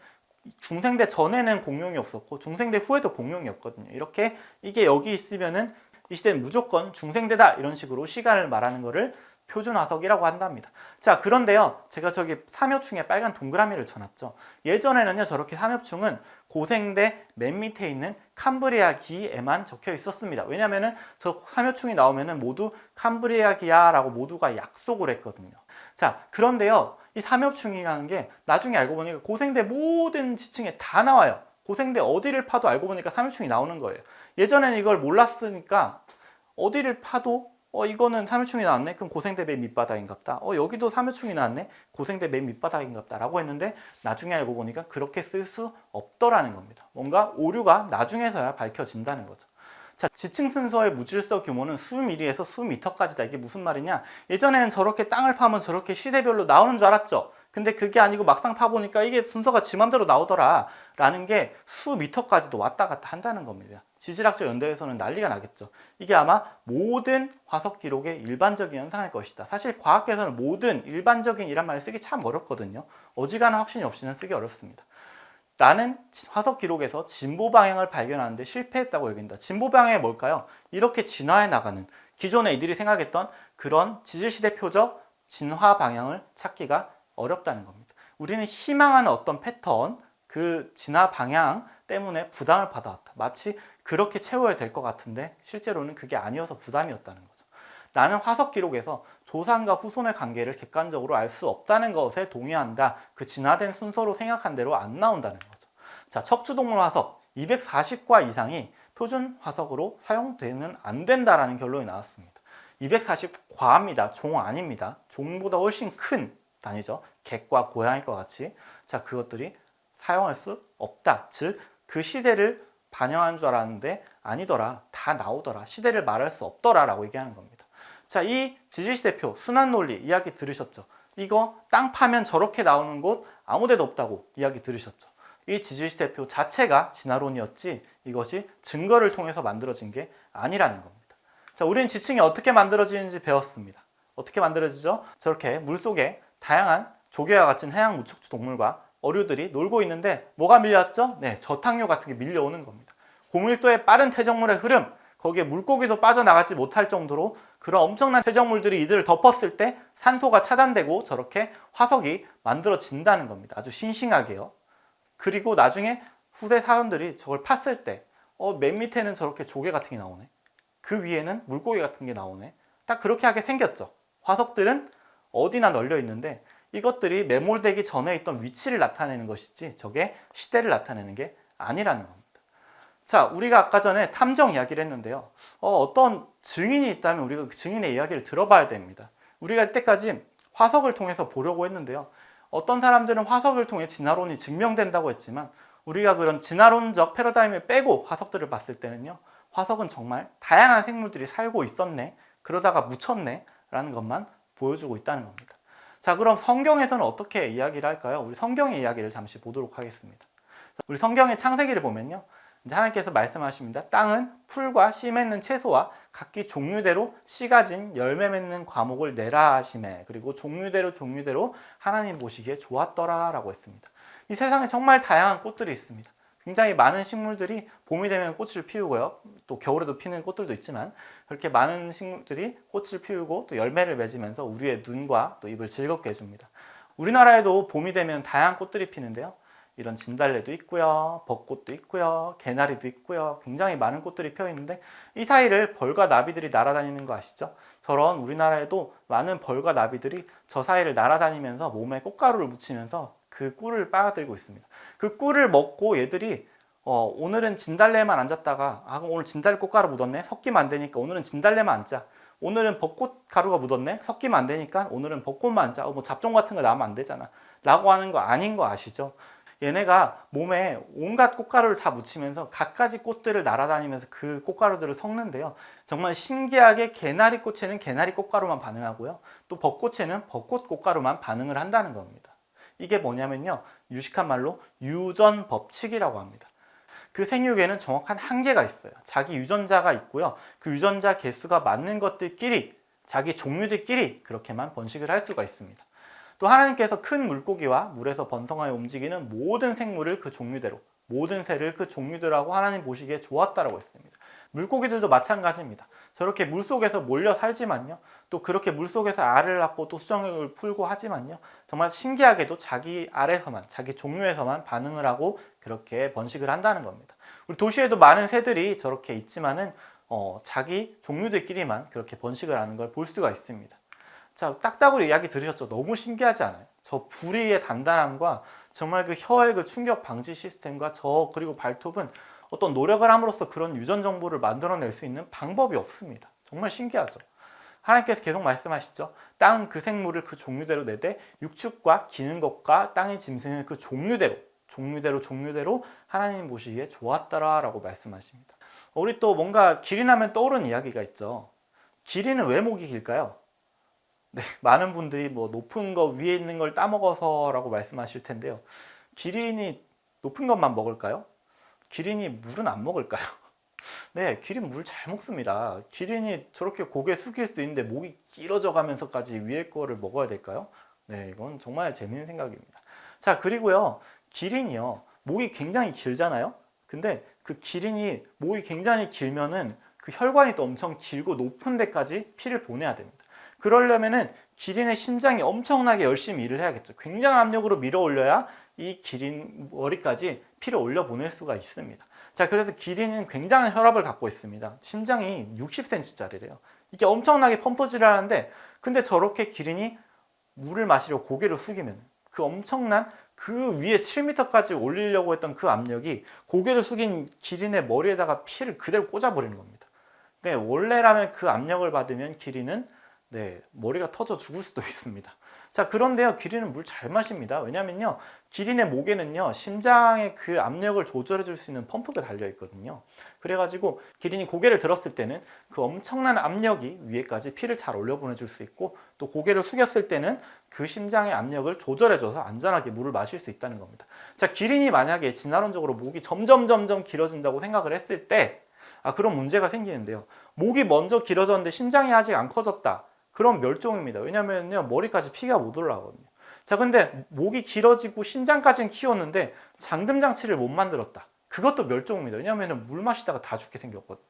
중생대 전에는 공룡이 없었고 중생대 후에도 공룡이 없거든요. 이렇게 이게 여기 있으면은 이 시대는 무조건 중생대다 이런 식으로 시간을 말하는 거를 표준화석이라고 한답니다. 자, 그런데요, 제가 저기 삼엽충에 빨간 동그라미를 쳐놨죠. 예전에는요, 저렇게 삼엽충은 고생대 맨 밑에 있는 캄브리아기에만 적혀 있었습니다. 왜냐면은 저 삼엽충이 나오면은 모두 캄브리아기아라고 모두가 약속을 했거든요. 자, 그런데요, 이 삼엽충이라는 게 나중에 알고 보니까 고생대 모든 지층에 다 나와요. 고생대 어디를 파도 알고 보니까 삼엽충이 나오는 거예요. 예전에는 이걸 몰랐으니까 어디를 파도 이거는 삼엽충이 나왔네? 그럼 고생대 맨 밑바닥인갑다. 여기도 삼엽충이 나왔네? 고생대 맨 밑바닥인갑다. 라고 했는데 나중에 알고 보니까 그렇게 쓸 수 없더라는 겁니다. 뭔가 오류가 나중에서야 밝혀진다는 거죠. 자, 지층 순서의 무질서 규모는 수미리에서 수미터까지다. 이게 무슨 말이냐? 예전에는 저렇게 땅을 파면 저렇게 시대별로 나오는 줄 알았죠. 근데 그게 아니고 막상 파보니까 이게 순서가 지 맘대로 나오더라 라는 게 수미터까지도 왔다 갔다 한다는 겁니다. 지질학적 연대에서는 난리가 나겠죠. 이게 아마 모든 화석 기록의 일반적인 현상일 것이다. 사실 과학계에서는 모든 일반적인 이란 말을 쓰기 참 어렵거든요. 어지간한 확신이 없이는 쓰기 어렵습니다. 나는 화석 기록에서 진보 방향을 발견하는데 실패했다고 여긴다. 진보 방향이 뭘까요? 이렇게 진화해 나가는 기존에 이들이 생각했던 그런 지질시대 표적 진화 방향을 찾기가 어렵다는 겁니다. 우리는 희망하는 어떤 패턴, 그 진화 방향 때문에 부담을 받아왔다. 마치 그렇게 채워야 될 것 같은데 실제로는 그게 아니어서 부담이었다는 거죠. 나는 화석 기록에서 조상과 후손의 관계를 객관적으로 알 수 없다는 것에 동의한다. 그 진화된 순서로 생각한 대로 안 나온다는 거죠. 자, 척추동물 화석 240과 이상이 표준 화석으로 사용되는 안 된다라는 결론이 나왔습니다. 240 과합니다. 종 아닙니다. 종보다 훨씬 큰 단위죠. 객과 고양이과 같이. 자, 그것들이 사용할 수 없다. 즉, 그 시대를 반영한 줄 알았는데 아니더라. 다 나오더라. 시대를 말할 수 없더라. 라고 얘기하는 겁니다. 자, 이 지질시대표, 순환논리 이야기 들으셨죠? 이거 땅 파면 저렇게 나오는 곳 아무 데도 없다고 이야기 들으셨죠? 이 지질시대표 자체가 진화론이었지 이것이 증거를 통해서 만들어진 게 아니라는 겁니다. 자, 우리는 지층이 어떻게 만들어지는지 배웠습니다. 어떻게 만들어지죠? 저렇게 물속에 다양한 조개와 같은 해양 무척추 동물과 어류들이 놀고 있는데 뭐가 밀려왔죠? 네, 저탕류 같은 게 밀려오는 겁니다. 고밀도의 빠른 퇴적물의 흐름, 거기에 물고기도 빠져나가지 못할 정도로 그런 엄청난 퇴적물들이 이들을 덮었을 때 산소가 차단되고 저렇게 화석이 만들어진다는 겁니다. 아주 싱싱하게요. 그리고 나중에 후세 사람들이 저걸 팠을 때 맨 밑에는 저렇게 조개 같은 게 나오네. 그 위에는 물고기 같은 게 나오네. 딱 그렇게 하게 생겼죠. 화석들은 어디나 널려 있는데 이것들이 매몰되기 전에 있던 위치를 나타내는 것이지 저게 시대를 나타내는 게 아니라는 겁니다. 자, 우리가 아까 전에 탐정 이야기를 했는데요. 어떤 증인이 있다면 우리가 그 증인의 이야기를 들어봐야 됩니다. 우리가 이때까지 화석을 통해서 보려고 했는데요. 어떤 사람들은 화석을 통해 진화론이 증명된다고 했지만 우리가 그런 진화론적 패러다임을 빼고 화석들을 봤을 때는요. 화석은 정말 다양한 생물들이 살고 있었네. 그러다가 묻혔네. 라는 것만 보여주고 있다는 겁니다. 자, 그럼 성경에서는 어떻게 이야기를 할까요? 우리 성경의 이야기를 잠시 보도록 하겠습니다. 우리 성경의 창세기를 보면요. 이제 하나님께서 말씀하십니다. 땅은 풀과 씨 맺는 채소와 각기 종류대로 씨 가진 열매 맺는 과목을 내라 하시매. 그리고 종류대로 하나님 보시기에 좋았더라 라고 했습니다. 이 세상에 정말 다양한 꽃들이 있습니다. 굉장히 많은 식물들이 봄이 되면 꽃을 피우고요. 또 겨울에도 피는 꽃들도 있지만 그렇게 많은 식물들이 꽃을 피우고 또 열매를 맺으면서 우리의 눈과 또 입을 즐겁게 해줍니다. 우리나라에도 봄이 되면 다양한 꽃들이 피는데요. 이런 진달래도 있고요, 벚꽃도 있고요, 개나리도 있고요. 굉장히 많은 꽃들이 펴 있는데 이 사이를 벌과 나비들이 날아다니는 거 아시죠? 저런 우리나라에도 많은 벌과 나비들이 저 사이를 날아다니면서 몸에 꽃가루를 묻히면서 그 꿀을 빨아들이고 있습니다. 그 꿀을 먹고 얘들이 오늘은 진달래만 앉았다가 그럼 오늘 진달래 꽃가루 묻었네? 섞이면 안 되니까 오늘은 진달래만 앉자. 오늘은 벚꽃 가루가 묻었네? 섞이면 안 되니까 오늘은 벚꽃만 앉자. 뭐 잡종 같은 거 나오면 안 되잖아. 라고 하는 거 아닌 거 아시죠? 얘네가 몸에 온갖 꽃가루를 다 묻히면서 갖가지 꽃들을 날아다니면서 그 꽃가루들을 섞는데요. 정말 신기하게 개나리 꽃에는 개나리 꽃가루만 반응하고요. 또 벚꽃에는 벚꽃 꽃가루만 반응을 한다는 겁니다. 이게 뭐냐면요. 유식한 말로 유전 법칙이라고 합니다. 그 생육에는 정확한 한계가 있어요. 자기 유전자가 있고요. 그 유전자 개수가 맞는 것들끼리 자기 종류들끼리 그렇게만 번식을 할 수가 있습니다. 또 하나님께서 큰 물고기와 물에서 번성하여 움직이는 모든 생물을 그 종류대로, 모든 새를 그 종류대로라고 하나님 보시기에 좋았다라고 했습니다. 물고기들도 마찬가지입니다. 저렇게 물속에서 몰려 살지만요. 또 그렇게 물속에서 알을 낳고 또 수정을 풀고 하지만요. 정말 신기하게도 자기 알에서만, 자기 종류에서만 반응을 하고 그렇게 번식을 한다는 겁니다. 우리 도시에도 많은 새들이 저렇게 있지만은 자기 종류들끼리만 그렇게 번식을 하는 걸 볼 수가 있습니다. 자, 딱따구리 이야기 들으셨죠? 너무 신기하지 않아요? 저 부리의 단단함과 정말 그 혀의 그 충격 방지 시스템과 그리고 발톱은 어떤 노력을 함으로써 그런 유전 정보를 만들어낼 수 있는 방법이 없습니다. 정말 신기하죠? 하나님께서 계속 말씀하시죠. 땅은 그 생물을 그 종류대로 내되 육축과 기는 것과 땅의 짐승을 그 종류대로 하나님 보시기에 좋았더라라고 말씀하십니다. 우리 또 뭔가 기린하면 떠오르는 이야기가 있죠. 기린은 왜 목이 길까요? 네, 많은 분들이 뭐 높은 거 위에 있는 걸 따먹어서라고 말씀하실 텐데요. 기린이 높은 것만 먹을까요? 기린이 물은 안 먹을까요? 네, 기린 물 잘 먹습니다. 기린이 저렇게 고개 숙일 수 있는데 목이 길어져 가면서까지 위에 거를 먹어야 될까요? 네, 이건 정말 재밌는 생각입니다. 자, 그리고요, 기린이요, 목이 굉장히 길잖아요? 근데 그 기린이 목이 굉장히 길면은 그 혈관이 또 엄청 길고 높은 데까지 피를 보내야 됩니다. 그러려면은 기린의 심장이 엄청나게 열심히 일을 해야겠죠. 굉장한 압력으로 밀어 올려야 이 기린 머리까지 피를 올려 보낼 수가 있습니다. 자, 그래서 기린은 굉장한 혈압을 갖고 있습니다. 심장이 60cm짜리래요. 이게 엄청나게 펌프질을 하는데, 근데 저렇게 기린이 물을 마시려 고개를 숙이면 그 엄청난 그 위에 7m까지 올리려고 했던 그 압력이 고개를 숙인 기린의 머리에다가 피를 그대로 꽂아버리는 겁니다. 네, 원래라면 그 압력을 받으면 기린은 머리가 터져 죽을 수도 있습니다. 자, 그런데요, 기린은 물 잘 마십니다. 왜냐면요, 기린의 목에는요, 심장의 그 압력을 조절해 줄 수 있는 펌프가 달려 있거든요. 그래가지고 기린이 고개를 들었을 때는 그 엄청난 압력이 위에까지 피를 잘 올려 보내줄 수 있고, 또 고개를 숙였을 때는 그 심장의 압력을 조절해줘서 안전하게 물을 마실 수 있다는 겁니다. 자, 기린이 만약에 진화론적으로 목이 점점 길어진다고 생각을 했을 때, 그런 문제가 생기는데요. 목이 먼저 길어졌는데 심장이 아직 안 커졌다. 그럼 멸종입니다. 왜냐면요, 머리까지 피가 못 올라가거든요. 자, 근데 목이 길어지고 심장까지는 키웠는데 잠금 장치를 못 만들었다. 그것도 멸종입니다. 왜냐면 물 마시다가 다 죽게 생겼거든요.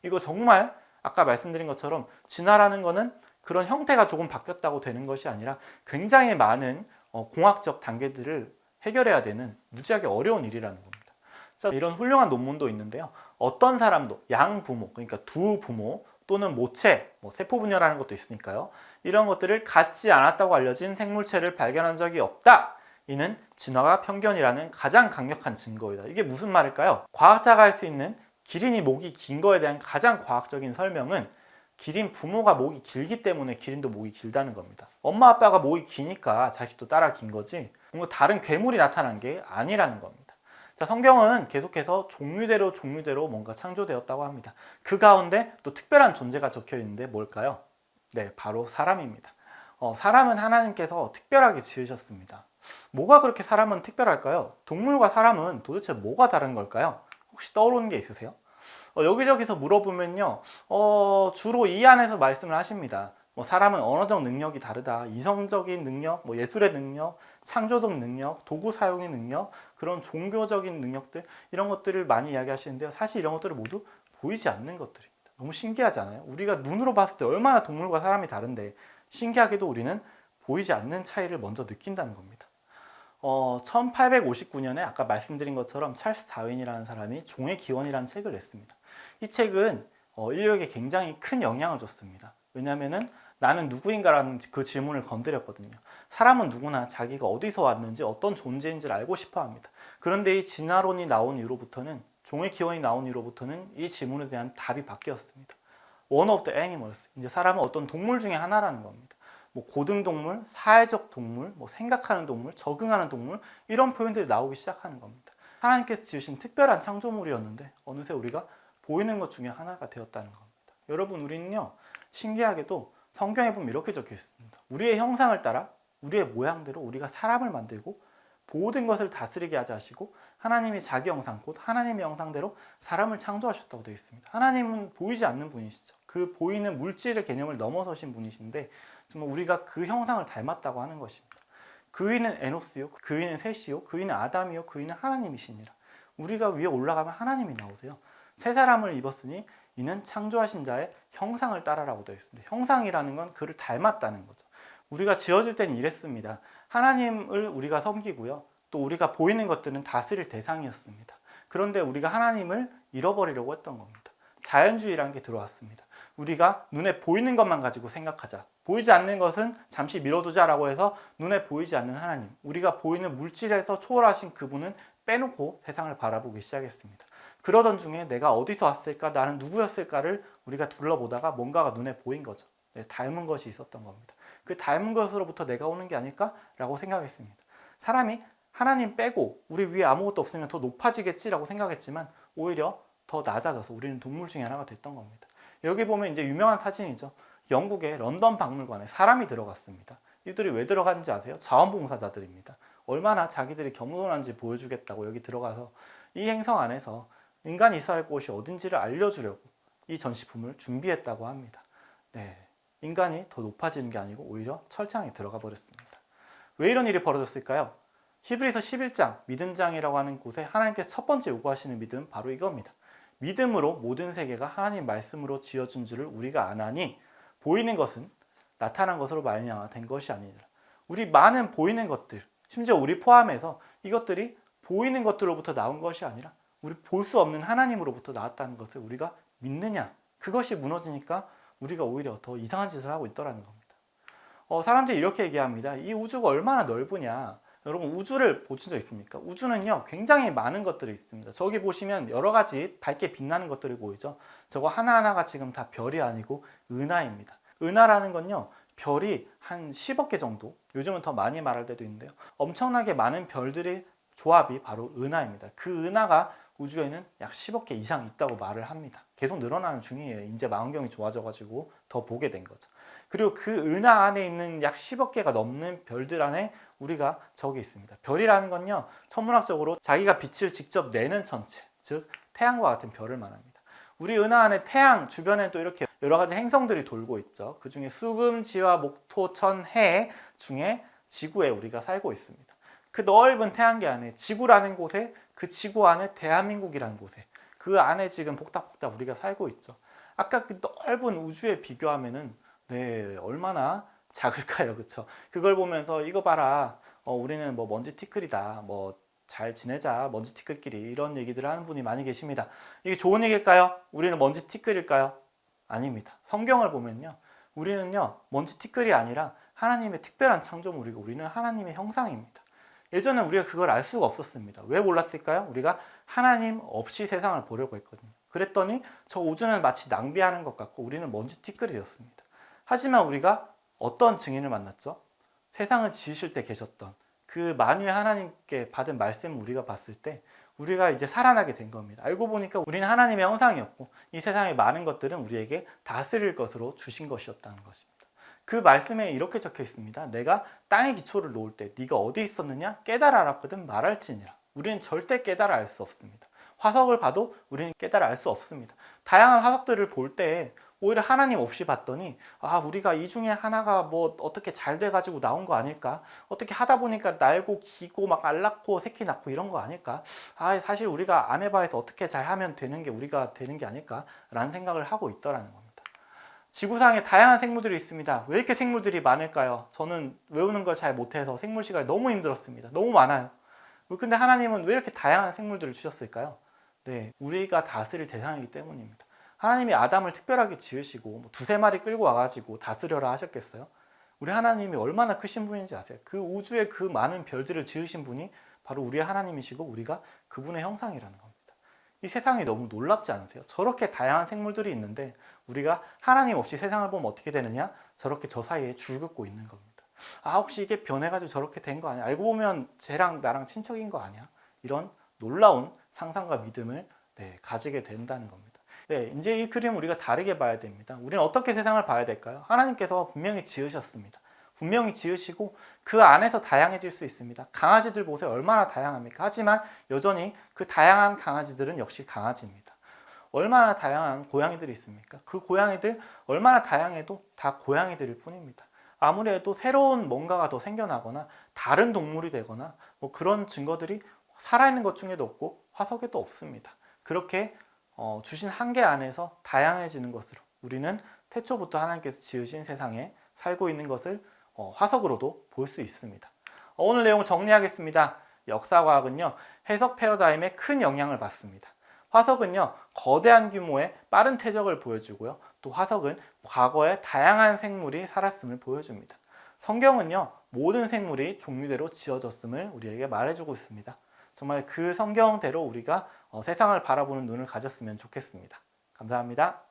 이거 정말 아까 말씀드린 것처럼 진화라는 거는 그런 형태가 조금 바뀌었다고 되는 것이 아니라 굉장히 많은 공학적 단계들을 해결해야 되는 무지하게 어려운 일이라는 겁니다. 자, 이런 훌륭한 논문도 있는데요. 어떤 사람도 양부모, 그러니까 두 부모 또는 모체, 세포분열하는 것도 있으니까요. 이런 것들을 갖지 않았다고 알려진 생물체를 발견한 적이 없다. 이는 진화가 편견이라는 가장 강력한 증거이다. 이게 무슨 말일까요? 과학자가 할 수 있는 기린이 목이 긴 거에 대한 가장 과학적인 설명은 기린 부모가 목이 길기 때문에 기린도 목이 길다는 겁니다. 엄마 아빠가 목이 기니까 자식도 따라 긴 거지 뭔가 다른 괴물이 나타난 게 아니라는 겁니다. 자, 성경은 계속해서 종류대로 뭔가 창조되었다고 합니다. 그 가운데 또 특별한 존재가 적혀 있는데 뭘까요? 네, 바로 사람입니다. 사람은 하나님께서 특별하게 지으셨습니다. 뭐가 그렇게 사람은 특별할까요? 동물과 사람은 도대체 뭐가 다른 걸까요? 혹시 떠오르는 게 있으세요? 여기저기서 물어보면요, 주로 이 안에서 말씀을 하십니다. 뭐 사람은 언어적 능력이 다르다. 이성적인 능력, 뭐 예술의 능력, 창조적 능력, 도구 사용의 능력, 그런 종교적인 능력들 이런 것들을 많이 이야기하시는데요. 사실 이런 것들을 모두 보이지 않는 것들입니다. 너무 신기하지 않아요? 우리가 눈으로 봤을 때 얼마나 동물과 사람이 다른데 신기하게도 우리는 보이지 않는 차이를 먼저 느낀다는 겁니다. 1859년에 아까 말씀드린 것처럼 찰스 다윈이라는 사람이 종의 기원이라는 책을 냈습니다. 이 책은 인류에게 굉장히 큰 영향을 줬습니다. 왜냐하면은 나는 누구인가라는 그 질문을 건드렸거든요. 사람은 누구나 자기가 어디서 왔는지 어떤 존재인지를 알고 싶어 합니다. 그런데 이 진화론이 나온 이후로부터는 종의 기원이 나온 이후로부터는 이 질문에 대한 답이 바뀌었습니다. One of the animals. 이제 사람은 어떤 동물 중에 하나라는 겁니다. 뭐 고등동물, 사회적 동물, 뭐 생각하는 동물, 적응하는 동물 이런 표현들이 나오기 시작하는 겁니다. 하나님께서 지으신 특별한 창조물이었는데 어느새 우리가 보이는 것 중에 하나가 되었다는 겁니다. 여러분 우리는요 신기하게도 성경에 보면 이렇게 적혀 있습니다. 우리의 형상을 따라 우리의 모양대로 우리가 사람을 만들고 모든 것을 다스리게 하자 하시고 하나님이 자기 형상 곧 하나님의 형상대로 사람을 창조하셨다고 되어 있습니다. 하나님은 보이지 않는 분이시죠. 그 보이는 물질의 개념을 넘어서신 분이신데 정말 우리가 그 형상을 닮았다고 하는 것입니다. 그이는 에노스요, 그이는 셋이요, 그이는 아담이요, 그이는 하나님이시니라. 우리가 위에 올라가면 하나님이 나오세요. 새 사람을 입었으니 이는 창조하신 자의 형상을 따라라고 되어 있습니다. 형상이라는 건 그를 닮았다는 거죠. 우리가 지어질 때는 이랬습니다. 하나님을 우리가 섬기고요. 또 우리가 보이는 것들은 다스릴 대상이었습니다. 그런데 우리가 하나님을 잃어버리려고 했던 겁니다. 자연주의라는 게 들어왔습니다. 우리가 눈에 보이는 것만 가지고 생각하자. 보이지 않는 것은 잠시 미뤄두자라고 해서 눈에 보이지 않는 하나님, 우리가 보이는 물질에서 초월하신 그분은 빼놓고 세상을 바라보기 시작했습니다. 그러던 중에 내가 어디서 왔을까, 나는 누구였을까를 우리가 둘러보다가 뭔가가 눈에 보인 거죠. 닮은 것이 있었던 겁니다. 그 닮은 것으로부터 내가 오는 게 아닐까라고 생각했습니다. 사람이 하나님 빼고 우리 위에 아무것도 없으면 더 높아지겠지라고 생각했지만 오히려 더 낮아져서 우리는 동물 중에 하나가 됐던 겁니다. 여기 보면 이제 유명한 사진이죠. 영국의 런던 박물관에 사람이 들어갔습니다. 이들이 왜 들어갔는지 아세요? 자원봉사자들입니다. 얼마나 자기들이 겸손한지 보여주겠다고 여기 들어가서 이 행성 안에서 인간이 있어야 할 곳이 어딘지를 알려주려고 이 전시품을 준비했다고 합니다. 네, 인간이 더 높아지는 게 아니고 오히려 철창에 들어가 버렸습니다. 왜 이런 일이 벌어졌을까요? 히브리서 11장 믿음장이라고 하는 곳에 하나님께서 첫 번째 요구하시는 믿음은 바로 이겁니다. 믿음으로 모든 세계가 하나님 말씀으로 지어준 줄을 우리가 아나니 보이는 것은 나타난 것으로 말미암아 된 것이 아니니라. 우리 많은 보이는 것들, 심지어 우리 포함해서 이것들이 보이는 것들로부터 나온 것이 아니라 우리 볼 수 없는 하나님으로부터 나왔다는 것을 우리가 믿느냐, 그것이 무너지니까 우리가 오히려 더 이상한 짓을 하고 있더라는 겁니다. 사람들이 이렇게 얘기합니다. 이 우주가 얼마나 넓으냐. 여러분 우주를 보신 적 있습니까? 우주는요 굉장히 많은 것들이 있습니다. 저기 보시면 여러 가지 밝게 빛나는 것들이 보이죠. 저거 하나하나가 지금 다 별이 아니고 은하입니다. 은하라는 건요 별이 한 10억 개 정도, 요즘은 더 많이 말할 때도 있는데요, 엄청나게 많은 별들의 조합이 바로 은하입니다. 그 은하가 우주에는 약 10억 개 이상 있다고 말을 합니다. 계속 늘어나는 중이에요. 이제 망원경이 좋아져가지고 더 보게 된 거죠. 그리고 그 은하 안에 있는 약 10억 개가 넘는 별들 안에 우리가 저기 있습니다. 별이라는 건요 천문학적으로 자기가 빛을 직접 내는 천체, 즉 태양과 같은 별을 말합니다. 우리 은하 안에 태양 주변에 또 이렇게 여러 가지 행성들이 돌고 있죠. 그 중에 수금, 지화, 목토, 천, 해 중에 지구에 우리가 살고 있습니다. 그 넓은 태양계 안에 지구라는 곳에, 그 지구 안에 대한민국이라는 곳에, 그 안에 지금 복닥복닥 우리가 살고 있죠. 아까 그 넓은 우주에 비교하면은 네 얼마나 작을까요, 그렇죠? 그걸 보면서 이거 봐라, 우리는 뭐 먼지 티끌이다, 뭐 잘 지내자, 먼지 티끌끼리, 이런 얘기들을 하는 분이 많이 계십니다. 이게 좋은 얘기일까요? 우리는 먼지 티끌일까요? 아닙니다. 성경을 보면요, 우리는요 먼지 티끌이 아니라 하나님의 특별한 창조물이고 우리는 하나님의 형상입니다. 예전에 우리가 그걸 알 수가 없었습니다. 왜 몰랐을까요? 우리가 하나님 없이 세상을 보려고 했거든요. 그랬더니 저 우주는 마치 낭비하는 것 같고 우리는 먼지 티끌이 되었습니다. 하지만 우리가 어떤 증인을 만났죠? 세상을 지으실 때 계셨던 그 만유의 하나님께 받은 말씀을 우리가 봤을 때 우리가 이제 살아나게 된 겁니다. 알고 보니까 우리는 하나님의 형상이었고 이 세상의 많은 것들은 우리에게 다스릴 것으로 주신 것이었다는 것입니다. 그 말씀에 이렇게 적혀 있습니다. 내가 땅의 기초를 놓을 때 네가 어디 있었느냐? 깨달아 알았거든 말할지니라. 우리는 절대 깨달아 알 수 없습니다. 화석을 봐도 우리는 깨달아 알 수 없습니다. 다양한 화석들을 볼 때 오히려 하나님 없이 봤더니 우리가 이 중에 하나가 뭐 어떻게 잘 돼가지고 나온 거 아닐까? 어떻게 하다 보니까 날고 기고 막 알 낳고 새끼 낳고 이런 거 아닐까? 사실 우리가 아메바에서 어떻게 잘 하면 되는 게 우리가 되는 게 아닐까라는 생각을 하고 있더라는 겁니다. 지구상에 다양한 생물들이 있습니다. 왜 이렇게 생물들이 많을까요? 저는 외우는 걸 잘 못해서 생물 시간이 너무 힘들었습니다. 너무 많아요. 근데 하나님은 왜 이렇게 다양한 생물들을 주셨을까요? 네, 우리가 다스릴 대상이기 때문입니다. 하나님이 아담을 특별하게 지으시고 두세 마리 끌고 와가지고 다스려라 하셨겠어요? 우리 하나님이 얼마나 크신 분인지 아세요? 그 우주의 그 많은 별들을 지으신 분이 바로 우리의 하나님이시고 우리가 그분의 형상이라는 겁니다. 이 세상이 너무 놀랍지 않으세요? 저렇게 다양한 생물들이 있는데 우리가 하나님 없이 세상을 보면 어떻게 되느냐? 저렇게 저 사이에 줄 긋고 있는 겁니다. 혹시 이게 변해가지고 저렇게 된 거 아니야? 알고 보면 쟤랑 나랑 친척인 거 아니야? 이런 놀라운 상상과 믿음을 가지게 된다는 겁니다. 이제 이 그림 우리가 다르게 봐야 됩니다. 우리는 어떻게 세상을 봐야 될까요? 하나님께서 분명히 지으셨습니다. 분명히 지으시고 그 안에서 다양해질 수 있습니다. 강아지들 보세요. 얼마나 다양합니까? 하지만 여전히 그 다양한 강아지들은 역시 강아지입니다. 얼마나 다양한 고양이들이 있습니까? 그 고양이들 얼마나 다양해도 다 고양이들일 뿐입니다. 아무래도 새로운 뭔가가 더 생겨나거나 다른 동물이 되거나 뭐 그런 증거들이 살아있는 것 중에도 없고 화석에도 없습니다. 그렇게 주신 한계 안에서 다양해지는 것으로 우리는 태초부터 하나님께서 지으신 세상에 살고 있는 것을 화석으로도 볼 수 있습니다. 오늘 내용을 정리하겠습니다. 역사과학은요, 해석 패러다임에 큰 영향을 받습니다. 화석은요, 거대한 규모의 빠른 퇴적을 보여주고요. 또 화석은 과거에 다양한 생물이 살았음을 보여줍니다. 성경은요, 모든 생물이 종류대로 지어졌음을 우리에게 말해주고 있습니다. 정말 그 성경대로 우리가 세상을 바라보는 눈을 가졌으면 좋겠습니다. 감사합니다.